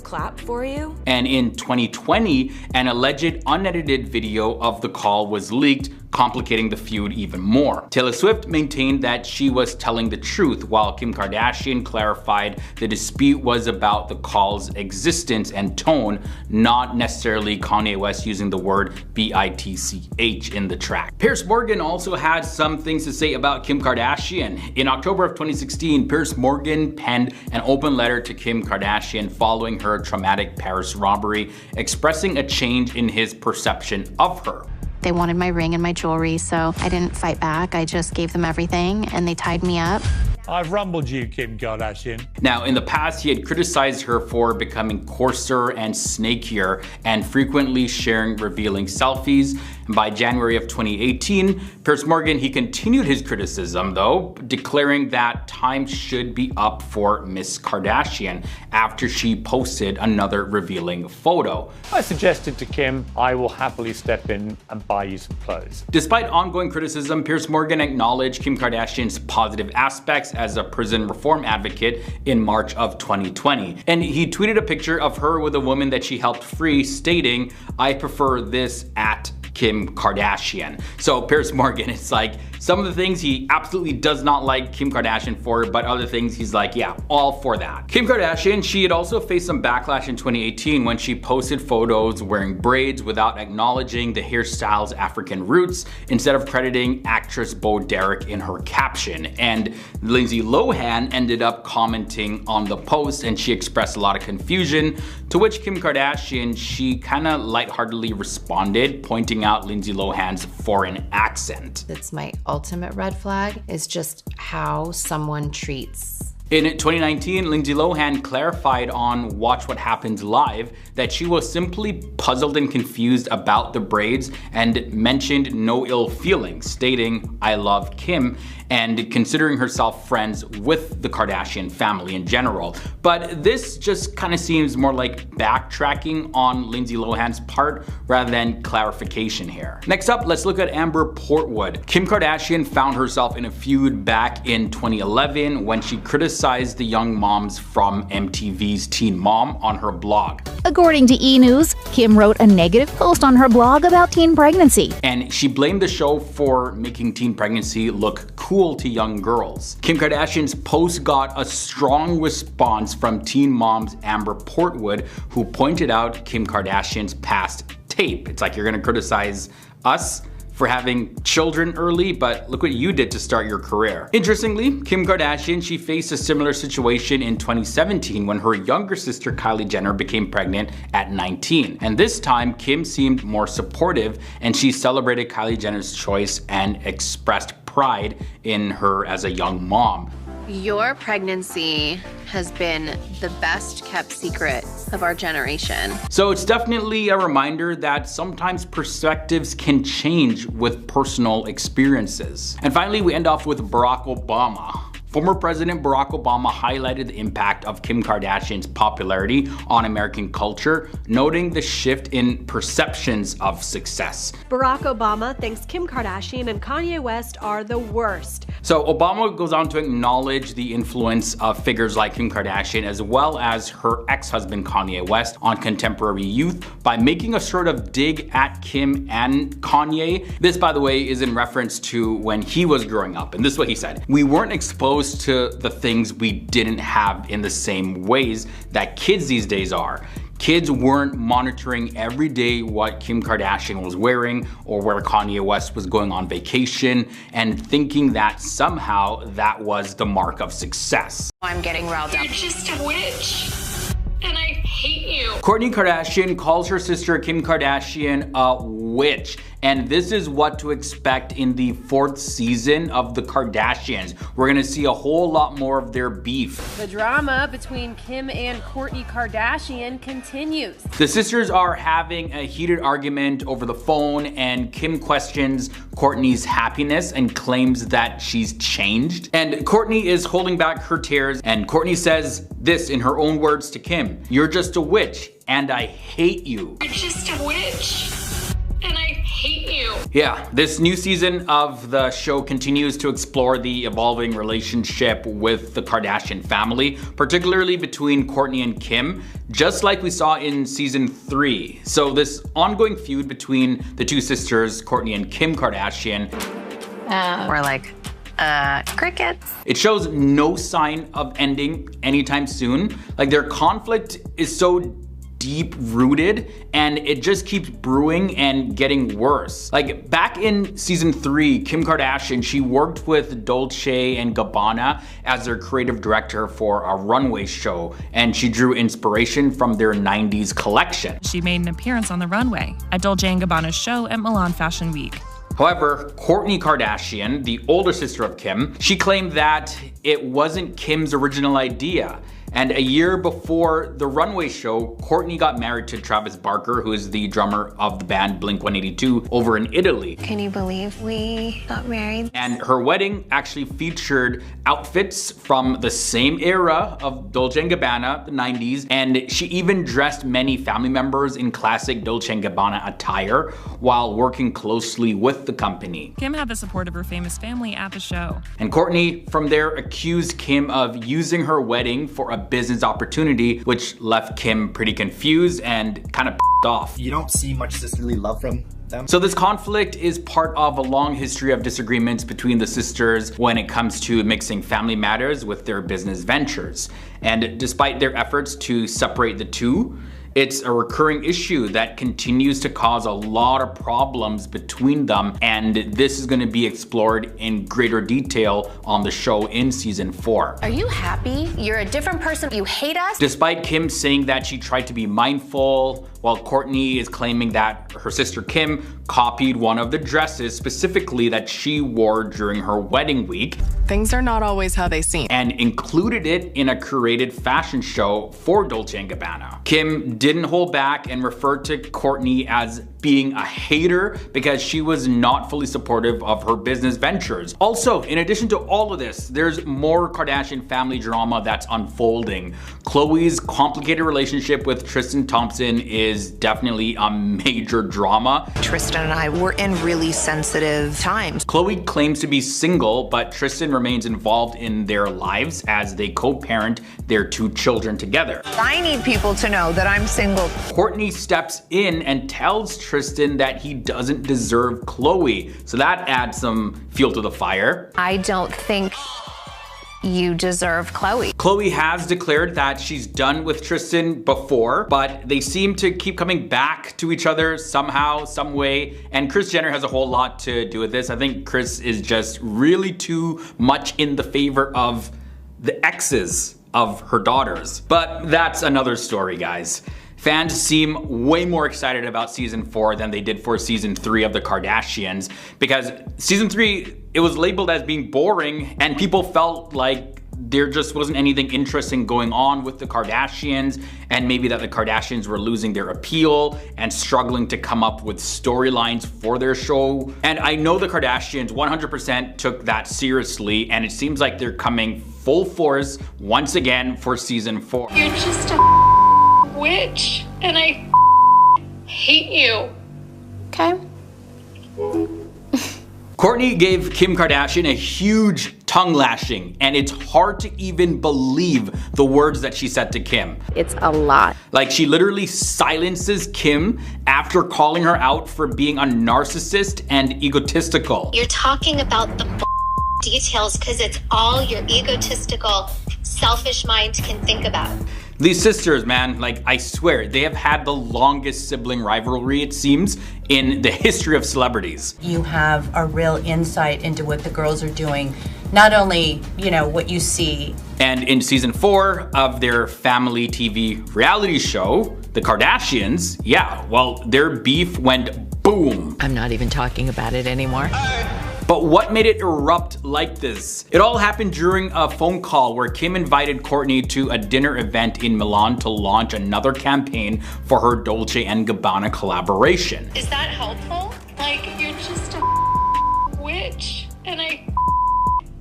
clap for you. And in 2020, an alleged unedited video of the call was leaked, complicating the feud even more. Taylor Swift maintained that she was telling the truth, while Kim Kardashian clarified the dispute was about the call's existence and tone, not necessarily Kanye West using the word bitch in the track. Piers Morgan also had some things to say about Kim Kardashian. In October of 2016, Piers Morgan penned an open letter to Kim Kardashian following her traumatic Paris robbery, expressing a change in his perception of her. They wanted my ring and my jewelry, so I didn't fight back. I just gave them everything and they tied me up. I've rumbled you, Kim Kardashian. Now, in the past, he had criticized her for becoming coarser and snakier and frequently sharing revealing selfies. And by January of 2018, Piers Morgan, he continued his criticism though, declaring that time should be up for Miss Kardashian after she posted another revealing photo. I suggested to Kim, I will happily step in and buy you some clothes. Despite ongoing criticism, Piers Morgan acknowledged Kim Kardashian's positive aspects as a prison reform advocate in March of 2020. And he tweeted a picture of her with a woman that she helped free, stating, "I prefer this at Kim Kardashian." So Piers Morgan, it's like some of the things he absolutely does not like Kim Kardashian for, but other things he's like, yeah, all for that. Kim Kardashian, she had also faced some backlash in 2018 when she posted photos wearing braids without acknowledging the hairstyle's African roots, instead of crediting actress Bo Derek in her caption. And Lindsay Lohan ended up commenting on the post, and she expressed a lot of confusion, to which Kim Kardashian, she kind of lightheartedly responded, pointing out Lindsay Lohan's foreign accent. That's my ultimate red flag, is just how someone treats. In 2019, Lindsay Lohan clarified on Watch What Happens Live that she was simply puzzled and confused about the braids and mentioned no ill feelings, stating, "I love Kim," and considering herself friends with the Kardashian family in general. But this just kind of seems more like backtracking on Lindsay Lohan's part rather than clarification here. Next up, let's look at Amber Portwood. Kim Kardashian found herself in a feud back in 2011 when she criticized the young moms from MTV's Teen Mom on her blog. According to E! News, Kim wrote a negative post on her blog about teen pregnancy. And she blamed the show for making teen pregnancy look cool to young girls. Kim Kardashian's post got a strong response from Teen Mom's Amber Portwood, who pointed out Kim Kardashian's past tape. It's like, you're gonna criticize us for having children early, but look what you did to start your career. Interestingly, Kim Kardashian, she faced a similar situation in 2017 when her younger sister Kylie Jenner became pregnant at 19. And this time, Kim seemed more supportive, and she celebrated Kylie Jenner's choice and expressed pride in her as a young mom. Your pregnancy has been the best kept secret of our generation. So it's definitely a reminder that sometimes perspectives can change with personal experiences. And finally, we end off with Barack Obama. Former President Barack Obama highlighted the impact of Kim Kardashian's popularity on American culture, noting the shift in perceptions of success. Barack Obama thinks Kim Kardashian and Kanye West are the worst. So Obama goes on to acknowledge the influence of figures like Kim Kardashian as well as her ex-husband Kanye West on contemporary youth by making a sort of dig at Kim and Kanye. This, by the way, is in reference to when he was growing up, and this is what he said: "We weren't exposed to the things we didn't have in the same ways that kids these days are. Kids weren't monitoring every day what Kim Kardashian was wearing or where Kanye West was going on vacation and thinking that somehow that was the mark of success." I'm getting riled up. You're just a witch, and I hate you. Kourtney Kardashian calls her sister Kim Kardashian a witch. And this is what to expect in the 4th season of the Kardashians. We're gonna see a whole lot more of their beef. The drama between Kim and Kourtney Kardashian continues. The sisters are having a heated argument over the phone, and Kim questions Kourtney's happiness and claims that she's changed. And Kourtney is holding back her tears, and Kourtney says this in her own words to Kim: "You're just a witch, and I hate you." You're just a witch, and I hate you. Yeah, this new season of the show continues to explore the evolving relationship with the Kardashian family, particularly between Kourtney and Kim, just like we saw in season 3. So this ongoing feud between the two sisters, Kourtney and Kim Kardashian, We're like, crickets. it shows no sign of ending anytime soon. Like, their conflict is so deep rooted, and it just keeps brewing and getting worse. Like, back in season 3, Kim Kardashian, she worked with Dolce & Gabbana as their creative director for a runway show, and she drew inspiration from their 90s collection. She made an appearance on the runway at Dolce & Gabbana's show at Milan Fashion Week. However, Kourtney Kardashian, the older sister of Kim, she claimed that it wasn't Kim's original idea. And a year before the runway show, Kourtney got married to Travis Barker, who is the drummer of the band Blink-182, over in Italy. Can you believe we got married? And her wedding actually featured outfits from the same era of Dolce & Gabbana, the 90s, and she even dressed many family members in classic Dolce & Gabbana attire while working closely with the company. Kim had the support of her famous family at the show. And Kourtney from there accused Kim of using her wedding for a business opportunity, which left Kim pretty confused and kind of off. You don't see much sisterly love from them. So this conflict is part of a long history of disagreements between the sisters when it comes to mixing family matters with their business ventures. And despite their efforts to separate the two, it's a recurring issue that continues to cause a lot of problems between them, and this is going to be explored in greater detail on the show in season 4. Are you happy? You're a different person. You hate us? Despite Kim saying that she tried to be mindful, while Kourtney is claiming that her sister Kim copied one of the dresses specifically that she wore during her wedding week. Things are not always how they seem. And included it in a curated fashion show for Dolce & Gabbana. Kim didn't hold back and referred to Kourtney as being a hater because she was not fully supportive of her business ventures. Also, in addition to all of this, there's more Kardashian family drama that's unfolding. Khloe's complicated relationship with Tristan Thompson is definitely a major drama. Tristan and I were in really sensitive times. Khloe claims to be single, but Tristan remains involved in their lives as they co-parent their 2 children together. I need people to know that I'm single. Kourtney steps in and tells Tristan that he doesn't deserve Khloe, so that adds some fuel to the fire. I don't think you deserve Khloe. Khloe has declared that she's done with Tristan before, but they seem to keep coming back to each other somehow, some way, and Kris Jenner has a whole lot to do with this. I think Kris is just really too much in the favor of the exes of her daughters. But that's another story, guys. Fans seem way more excited about season 4 than they did for season 3 of the Kardashians, because season 3, it was labeled as being boring and people felt like there just wasn't anything interesting going on with the Kardashians, and maybe that the Kardashians were losing their appeal and struggling to come up with storylines for their show. And I know the Kardashians 100% took that seriously, and it seems like they're coming full force once again for season 4. You're just a witch, and I hate you. Okay. Kourtney gave Kim Kardashian a huge tongue lashing, and it's hard to even believe the words that she said to Kim. It's a lot. Like, she literally silences Kim after calling her out for being a narcissist and egotistical. You're talking about the details because it's all your egotistical, selfish mind can think about. These sisters, man, like, I swear, they have had the longest sibling rivalry, it seems, in the history of celebrities. You have a real insight into what the girls are doing. Not only, you know, what you see. And in season 4 of their family TV reality show, The Kardashians, yeah, well, their beef went boom. I'm not even talking about it anymore. But what made it erupt like this? It all happened during a phone call where Kim invited Kourtney to a dinner event in Milan to launch another campaign for her Dolce & Gabbana collaboration. Is that helpful? Like, you're just a witch, and I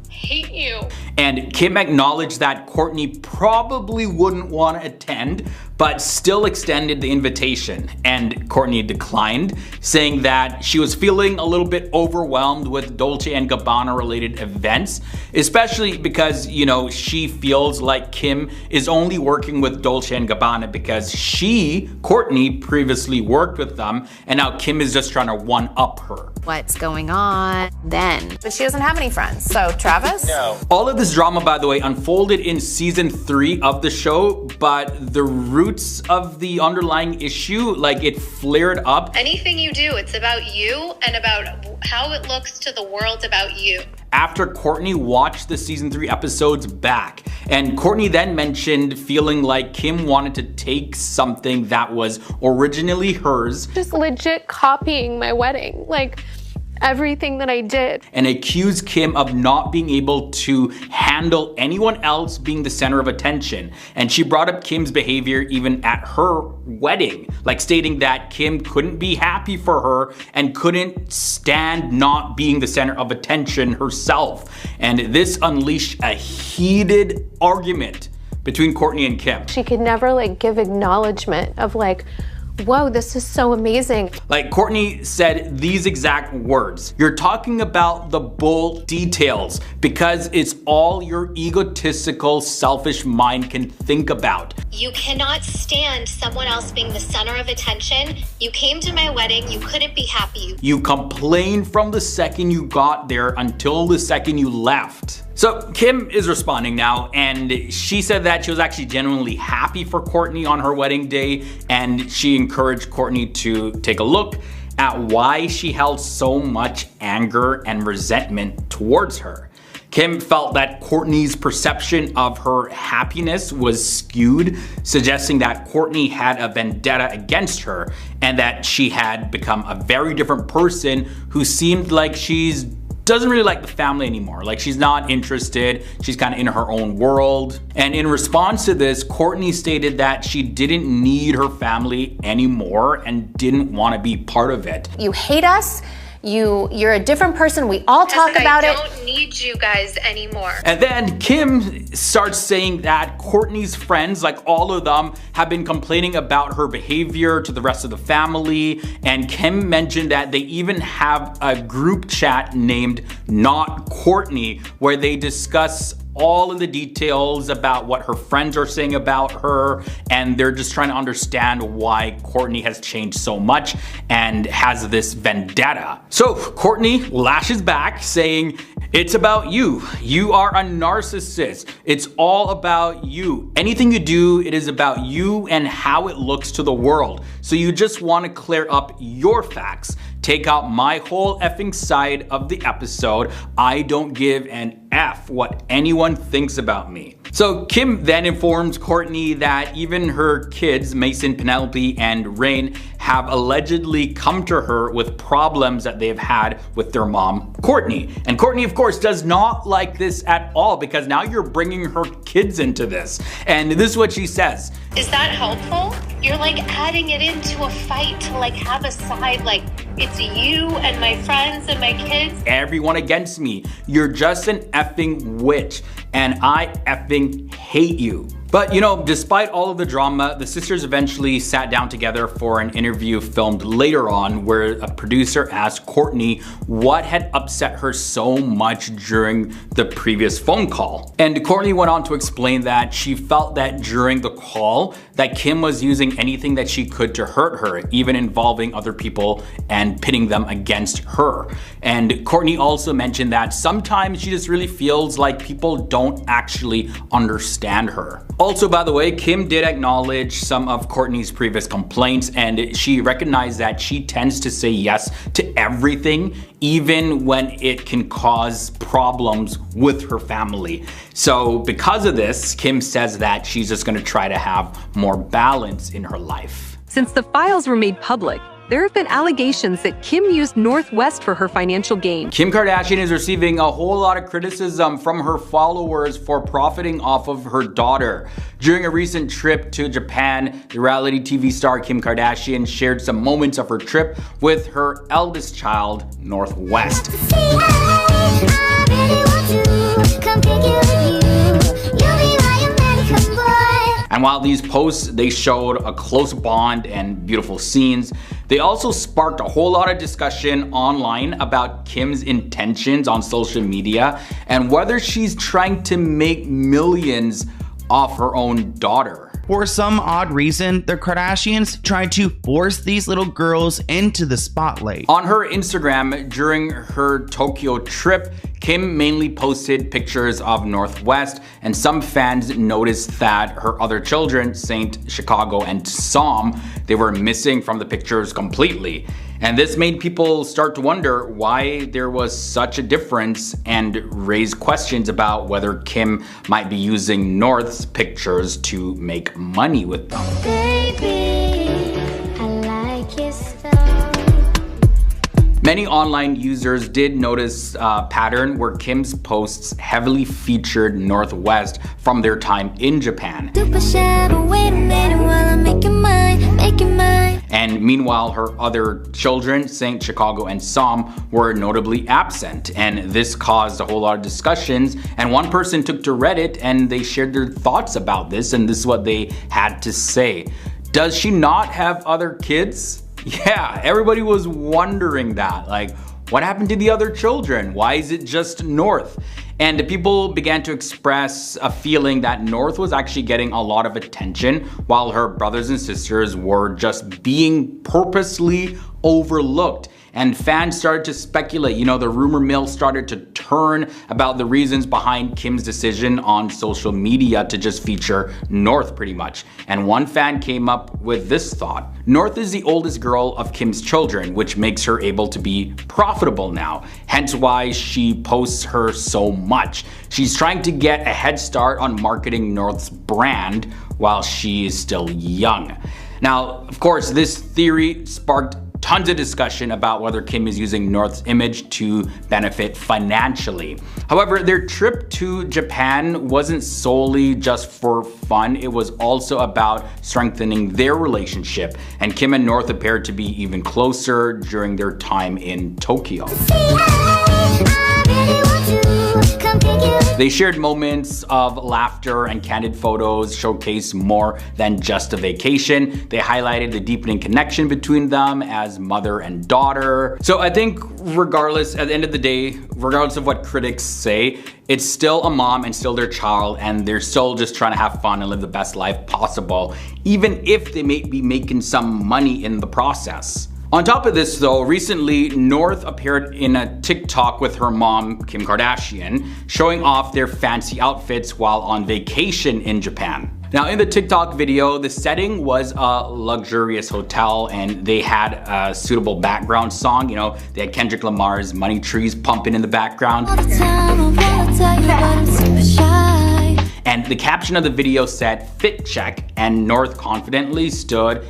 hate you. And Kim acknowledged that Kourtney probably wouldn't want to attend, but still extended the invitation. And Kourtney declined, saying that she was feeling a little bit overwhelmed with Dolce & Gabbana related events, especially because, you know, she feels like Kim is only working with Dolce & Gabbana because she, Kourtney, previously worked with them, and now Kim is just trying to one-up her. What's going on then? But she doesn't have any friends, so Travis? No. All of this drama, by the way, unfolded in season 3 of the show, but the roots of the underlying issue, like, it flared up. Anything you do, it's about you and about how it looks to the world about you. After Kourtney watched the season 3 episodes back, and Kourtney then mentioned feeling like Kim wanted to take something that was originally hers, Just legit copying my wedding, like everything that I did. and accused Kim of not being able to handle anyone else being the center of attention. And she brought up Kim's behavior even at her wedding, like stating that Kim couldn't be happy for her and couldn't stand not being the center of attention herself. And this unleashed a heated argument between Kourtney and Kim. She could never like give acknowledgement of like, whoa, this is so amazing. Like, Kourtney said these exact words: "You're talking about the bull details because it's all your egotistical, selfish mind can think about." You cannot stand someone else being the center of attention. You came to my wedding, you couldn't be happy. You complained from the second you got there until the second you left. So Kim is responding now, and she said that she was actually genuinely happy for Kourtney on her wedding day, and she encouraged Kourtney to take a look at why she held so much anger and resentment towards her. Kim felt that Kourtney's perception of her happiness was skewed, suggesting that Kourtney had a vendetta against her and that she had become a very different person who seemed like she's doesn't really like the family anymore. Like, she's not interested. She's kind of in her own world. And in response to this, Kourtney stated that she didn't need her family anymore and didn't want to be part of it. You hate us. You're a different person. We all talk about it. I don't need you guys anymore. And then Kim starts saying that Kourtney's friends, like all of them, have been complaining about her behavior to the rest of the family. And Kim mentioned that they even have a group chat named Not Kourtney, where they discuss all of the details about what her friends are saying about her, and they're just trying to understand why Kourtney has changed so much and has this vendetta. So Kourtney lashes back, saying, "It's about you. You are a narcissist. It's all about you. Anything you do, it is about you and how it looks to the world. So you just want to clear up your facts. Take out my whole effing side of the episode. I don't give an F what anyone thinks about me." So Kim then informs Kourtney that even her kids, Mason, Penelope, and Rain, have allegedly come to her with problems that they've had with their mom, Kourtney. And Kourtney, of course, does not like this at all, because now you're bringing her kids into this. And this is what she says. Is that helpful? You're like adding it into a fight to like have a side, like it's you and my friends and my kids. Everyone against me. You're just an effing witch, and I effing hate you. But you know, despite all of the drama, the sisters eventually sat down together for an interview filmed later on, where a producer asked Kourtney what had upset her so much during the previous phone call. And Kourtney went on to explain that she felt that during the call that Kim was using anything that she could to hurt her, even involving other people and pitting them against her. And Kourtney also mentioned that sometimes she just really feels like people don't actually understand her. Also, by the way, Kim did acknowledge some of Kourtney's previous complaints, and she recognized that she tends to say yes to everything, even when it can cause problems with her family. So because of this, Kim says that she's just gonna try to have more balance in her life. Since the files were made public, there have been allegations that Kim used North West for her financial gain. Kim Kardashian is receiving a whole lot of criticism from her followers for profiting off of her daughter. During a recent trip to Japan, the reality TV star Kim Kardashian shared some moments of her trip with her eldest child, North West. And while these posts, they showed a close bond and beautiful scenes, they also sparked a whole lot of discussion online about Kim's intentions on social media and whether she's trying to make millions off her own daughter. For some odd reason, the Kardashians tried to force these little girls into the spotlight. On her Instagram during her Tokyo trip, Kim mainly posted pictures of North West, and some fans noticed that her other children, Saint, Chicago, and Psalm, they were missing from the pictures completely. And this made people start to wonder why there was such a difference and raise questions about whether Kim might be using North's pictures to make money with them. Baby, I like your style. Many online users did notice a pattern where Kim's posts heavily featured North West from their time in Japan. Super shy, but wait a minute while I'm making mine, making mine. And meanwhile, her other children, Saint, Chicago, and Psalm, were notably absent. And this caused a whole lot of discussions. And one person took to Reddit and they shared their thoughts about this. And this is what they had to say. Does she not have other kids? Yeah, everybody was wondering that. Like, what happened to the other children? Why is it just North? And people began to express a feeling that North was actually getting a lot of attention while her brothers and sisters were just being purposely overlooked. And fans started to speculate, the rumor mill started to turn about the reasons behind Kim's decision on social media to just feature North pretty much. And one fan came up with this thought. North is the oldest girl of Kim's children, which makes her able to be profitable now. Hence why she posts her so much. She's trying to get a head start on marketing North's brand while she is still young. Now, of course, this theory sparked tons of discussion about whether Kim is using North's image to benefit financially. However, their trip to Japan wasn't solely just for fun, it was also about strengthening their relationship, and Kim and North appeared to be even closer during their time in Tokyo. They shared moments of laughter and candid photos, showcased more than just a vacation. They highlighted the deepening connection between them as mother and daughter. So I think regardless, at the end of the day, regardless of what critics say, it's still a mom and still their child, and they're still just trying to have fun and live the best life possible, even if they may be making some money in the process. On top of this though, recently North appeared in a TikTok with her mom, Kim Kardashian, showing off their fancy outfits while on vacation in Japan. Now in the TikTok video, the setting was a luxurious hotel and they had a suitable background song. They had Kendrick Lamar's Money Trees pumping in the background. And the caption of the video said, "Fit check," and North confidently stood